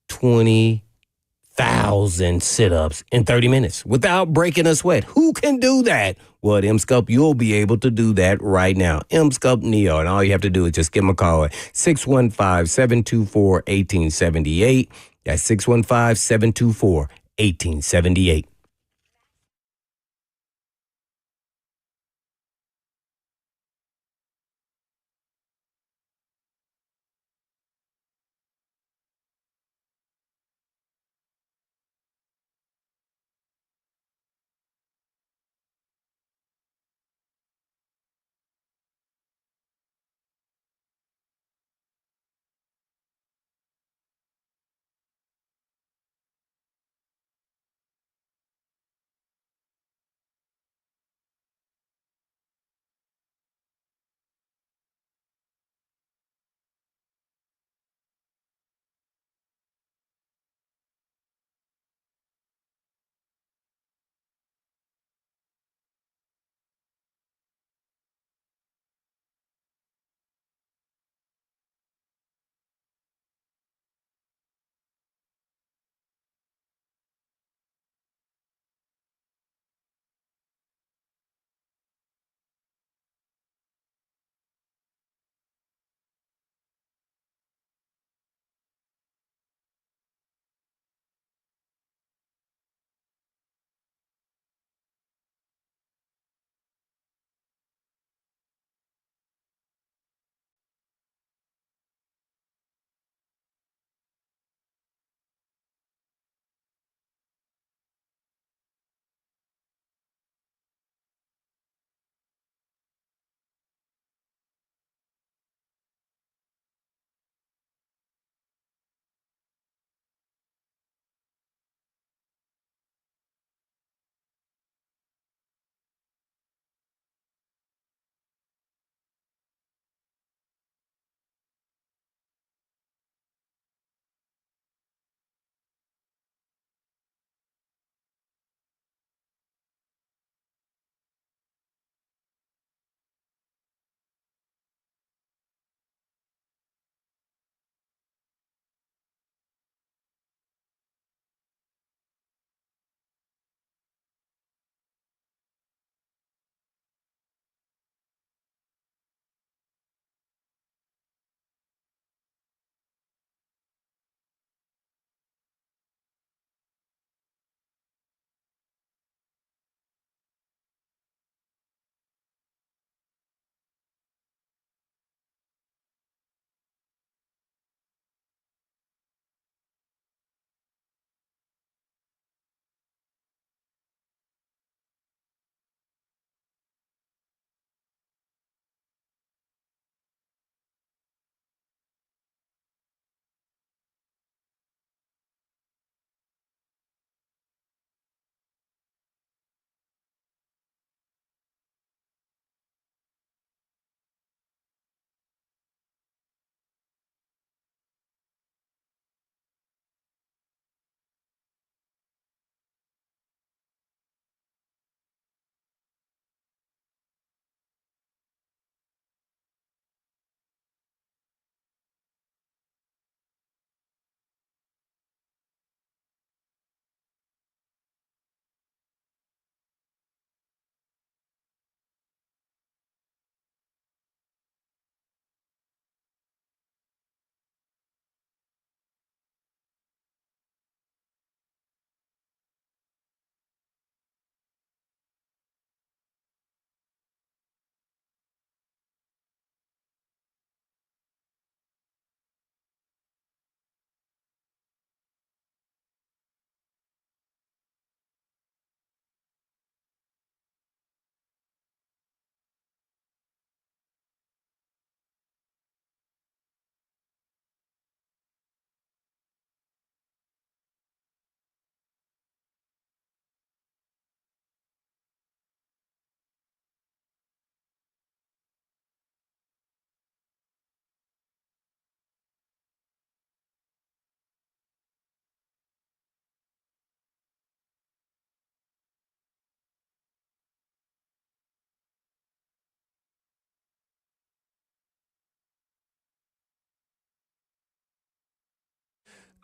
20,000 sit-ups in 30 minutes without breaking a sweat. Who can do that? Well, at M-Sculpt, you'll be able to do that right now. M-Sculpt Neo, and all you have to do is just give them a call at 615-724-1878. That's 615-724-1878.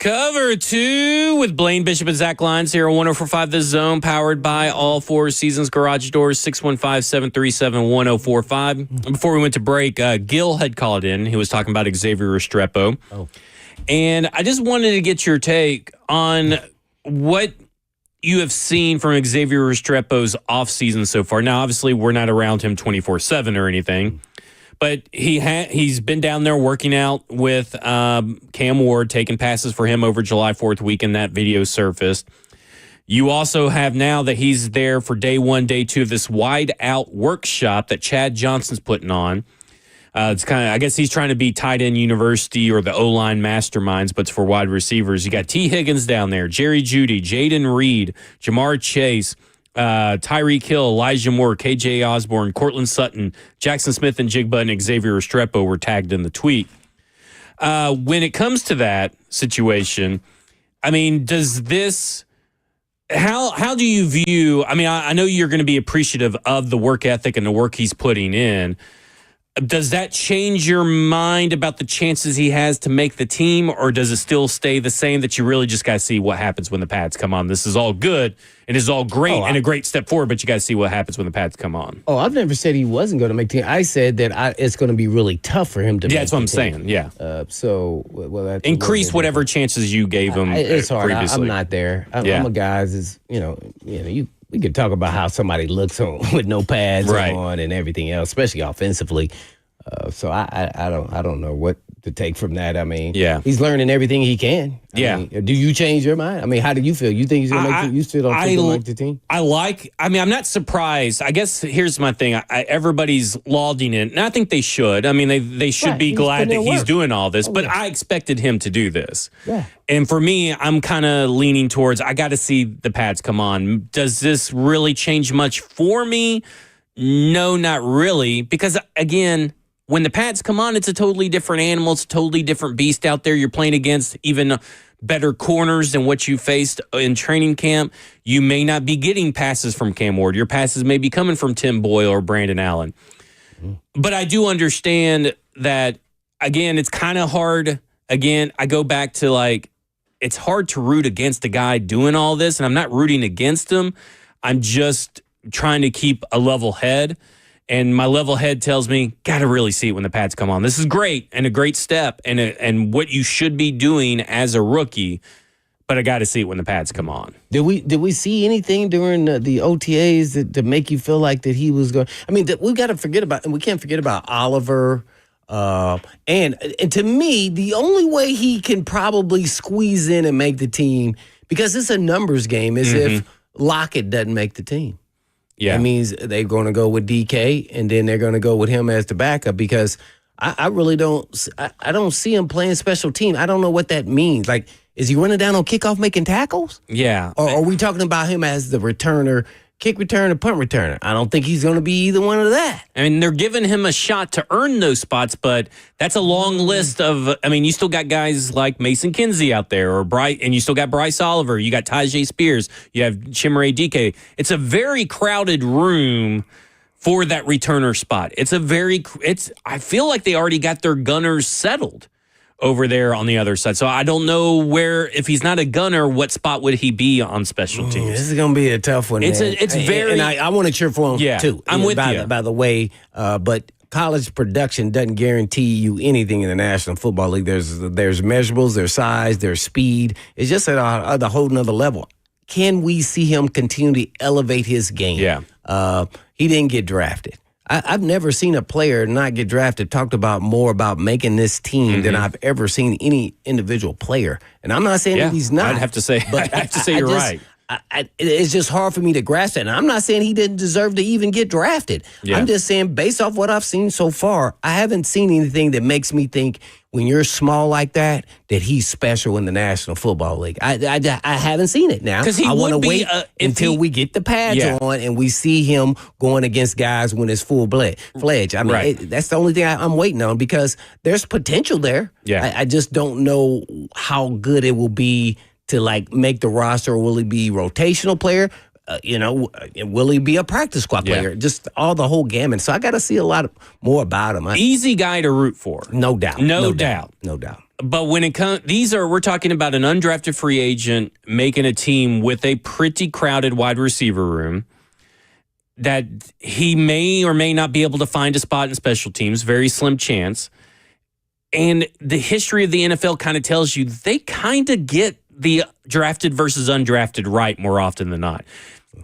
Cover 2 with Blaine Bishop and Zach Lyons here on 104.5 The Zone, powered by All Four Seasons Garage Doors, 615-737-1045. Before we went to break, Gil had called in. He was talking about Xavier Restrepo. Oh. And I just wanted to get your take on what you have seen from Xavier Restrepo's offseason so far. Now, obviously, we're not around him 24/7 or anything. But he's been down there working out with Cam Ward, taking passes for him over July 4th weekend. That video surfaced. You also have now that he's there for day 1, day 2 of this wide out workshop that Chad Johnson's putting on. It's kind of, I guess he's trying to be tight end university or the O-line masterminds, but it's for wide receivers. You got T. Higgins down there, Jerry Jeudy, Jaden Reed, Jamar Chase, Tyreek Hill, Elijah Moore, KJ Osborne, Cortland Sutton, Jackson Smith, and Jigba and Xavier Restrepo were tagged in the tweet. When it comes to that situation, I mean, does this, how do you view, I mean, I know you're going to be appreciative of the work ethic and the work he's putting in. Does that change your mind about the chances he has to make the team, or does it still stay the same that you really just got to see what happens when the pads come on? This is all good and is all great and a great step forward, but you got to see what happens when the pads come on. Oh, I've never said he wasn't going to make the team. I said that it's going to be really tough for him to make the team. Yeah, that's what I'm saying, yeah. That's increase whatever chances you gave him it's hard. previously. I'm not there. I'm a guy's, we could talk about how somebody looks with no pads on and everything else, especially offensively. So I don't know what to take from that. I mean, he's learning everything he can. I mean, do you change your mind? I mean, how do you feel? You think he's going to make the, you still don't think he'll make the team? I'm not surprised. I guess here's my thing. Everybody's lauding it, and I think they should. I mean, they should be glad that he's doing all this, but I expected him to do this. Yeah. And for me, I'm kind of leaning towards, I got to see the pads come on. Does this really change much for me? No, not really. Because, again, when the pads come on, it's a totally different animal. It's a totally different beast out there. You're playing against even better corners than what you faced in training camp. You may not be getting passes from Cam Ward. Your passes may be coming from Tim Boyle or Brandon Allen. But I do understand that, again, it's kind of hard. Again, I go back to, it's hard to root against a guy doing all this, and I'm not rooting against him. I'm just trying to keep a level head. And my level head tells me, got to really see it when the pads come on. This is great and a great step and what you should be doing as a rookie, but I got to see it when the pads come on. Did we see anything during the OTAs to make you feel like that he was going? I mean, we got to forget about, and we can't forget about Oliver. And to me, the only way he can probably squeeze in and make the team, because it's a numbers game, is if Lockett doesn't make the team. Yeah. That means they're going to go with DK, and then they're going to go with him as the backup, because I really don't see him playing special team. I don't know what that means. Like, is he running down on kickoff making tackles? Yeah. Or are we talking about him as the returner, kick returner, punt returner? I don't think he's going to be either one of that. I mean, they're giving him a shot to earn those spots, but that's a long list of, I mean, you still got guys like Mason Kinsey out there, and you still got Bryce Oliver, you got Tajay Spears, you have Chimere DK. It's a very crowded room for that returner spot. I feel like they already got their gunners settled over there on the other side. So I don't know if he's not a gunner, what spot would he be on special teams? This is going to be a tough one. It's very, and I want to cheer for him too. I'm with you. By the way, but college production doesn't guarantee you anything in the National Football League. There's measurables, there's size, there's speed. It's just at a whole nother level. Can we see him continue to elevate his game? Yeah. He didn't get drafted. I've never seen a player not get drafted talked about more about making this team than I've ever seen any individual player. And I'm not saying that he's not. I'd have to say you're right. It's just hard for me to grasp that. And I'm not saying he didn't deserve to even get drafted. Yeah. I'm just saying, based off what I've seen so far, I haven't seen anything that makes me think when you're small like that he's special in the National Football League. I haven't seen it now. I want to wait until we get the pads on and we see him going against guys when it's full-fledged. I mean, that's the only thing I'm waiting on, because there's potential there. Yeah. I just don't know how good it will be to make the roster, or will he be rotational player? Will he be a practice squad player? Just all the whole gamut. So I got to see a lot more about him. Easy guy to root for. No doubt. No doubt. But when it comes, we're talking about an undrafted free agent making a team with a pretty crowded wide receiver room that he may or may not be able to find a spot in special teams, very slim chance. And the history of the NFL kind of tells you they kind of get the drafted versus undrafted right more often than not.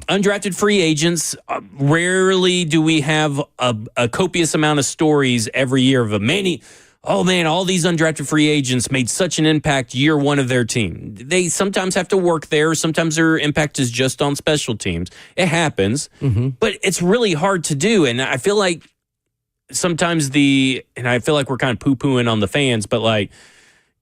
Undrafted free agents, rarely do we have a copious amount of stories every year of all these undrafted free agents made such an impact year one of their team. They sometimes have to work there. Sometimes their impact is just on special teams. It happens, but it's really hard to do. And I feel like sometimes I feel like we're kind of poo-pooing on the fans, but like,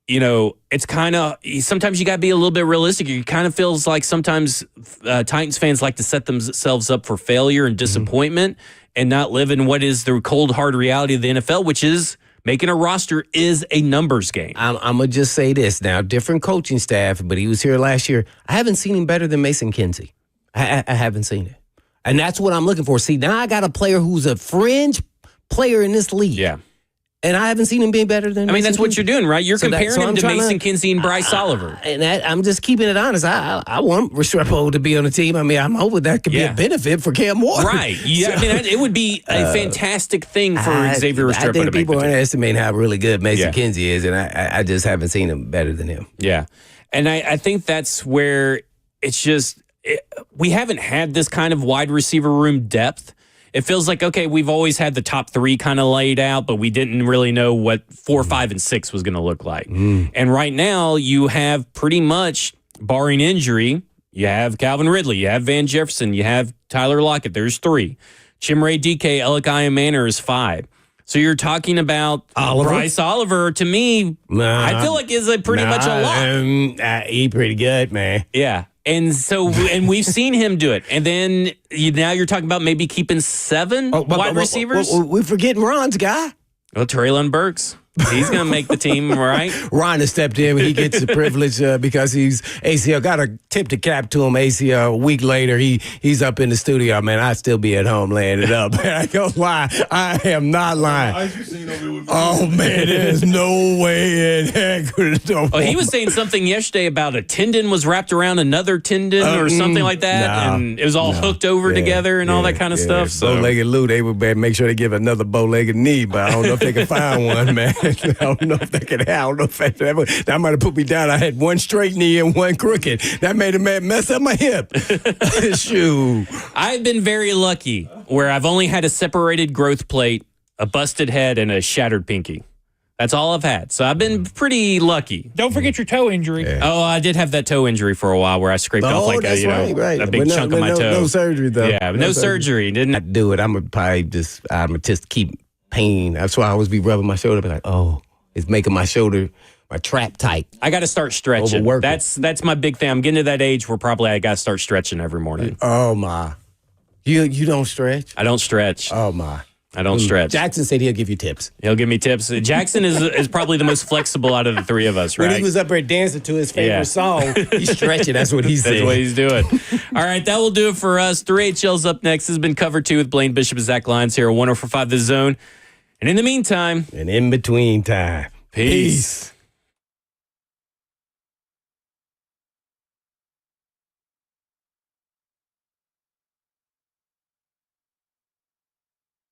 it's kind of, sometimes you got to be a little bit realistic. It kind of feels like sometimes Titans fans like to set themselves up for failure and disappointment and not live in what is the cold, hard reality of the NFL, which is making a roster is a numbers game. I'm going to just say this now. Different coaching staff, but he was here last year. I haven't seen him better than Mason Kinsey. I haven't seen it. And that's what I'm looking for. See, now I got a player who's a fringe player in this league. Yeah. And I haven't seen him being better than. I mean, that's what Kinsey. You're doing, right? You're comparing him to Mason Kinsey and Bryce Oliver. And I'm just keeping it honest. I want Restrepo to be on the team. I mean, I'm hoping that could be a benefit for Cam Ward. Right. Yeah. I mean, it would be a fantastic thing for Xavier Restrepo to make. I think people underestimate how really good Mason Kinsey is, and I just haven't seen him better than him. Yeah. And I think that's where it's just we haven't had this kind of wide receiver room depth. It feels like, okay, we've always had the top three kind of laid out, but we didn't really know what 4, 5, and 6 was going to look like. And right now, you have pretty much, barring injury, you have Calvin Ridley, you have Van Jefferson, you have Tyler Lockett. There's 3. Chimere Dike, Elikiah Manor is 5. So you're talking about Bryce Oliver, to me, I feel like is pretty much a lock. He pretty good, man. Yeah. And so, and we've seen him do it. And then now you're talking about maybe keeping 7 wide receivers. We're forgetting Ron's guy. Well, Treylon Burks. He's going to make the team, right? Ron has stepped in. He gets the privilege because he's ACL. Got to tip the cap to him. ACL. A week later, he's up in the studio. Man, I'd still be at home laying it up. Man, I don't lie. I am not lying. Oh, man, there's no way in heck. He was saying something yesterday about a tendon was wrapped around another tendon or something like that. And it was all hooked over together and all that kind of stuff. So. Bow-legged Lou, they would make sure they give another bow-legged knee, but I don't know if they can find one, man. I don't know if that could help. That might have put me down. I had one straight knee and one crooked. That made a man mess up my hip. Shoot. I've been very lucky where I've only had a separated growth plate, a busted head, and a shattered pinky. That's all I've had. So I've been pretty lucky. Don't forget your toe injury. Yeah. Oh, I did have that toe injury for a while where I scraped off like a big chunk of my toe. No surgery, though. Yeah, no surgery. Didn't I do it? I'm going to just keep pain. That's why I always be rubbing my shoulder, be like, oh, it's making my shoulder, my trap tight. I got to start stretching. That's my big thing. I'm getting to that age where probably I got to start stretching every morning. Oh my, you don't stretch? I don't stretch. Oh my, I don't stretch. Jackson said he'll give you tips. He'll give me tips. Jackson is probably the most flexible out of the 3 of us, right? When he was up there dancing to his favorite song, he's stretching. That's what he said. That's what he's doing. All right, that will do it for us. 3HL's up next. This has been Cover 2 with Blaine Bishop and Zach Lyons here at 104.5 The Zone. And in the meantime. And in between time. Peace.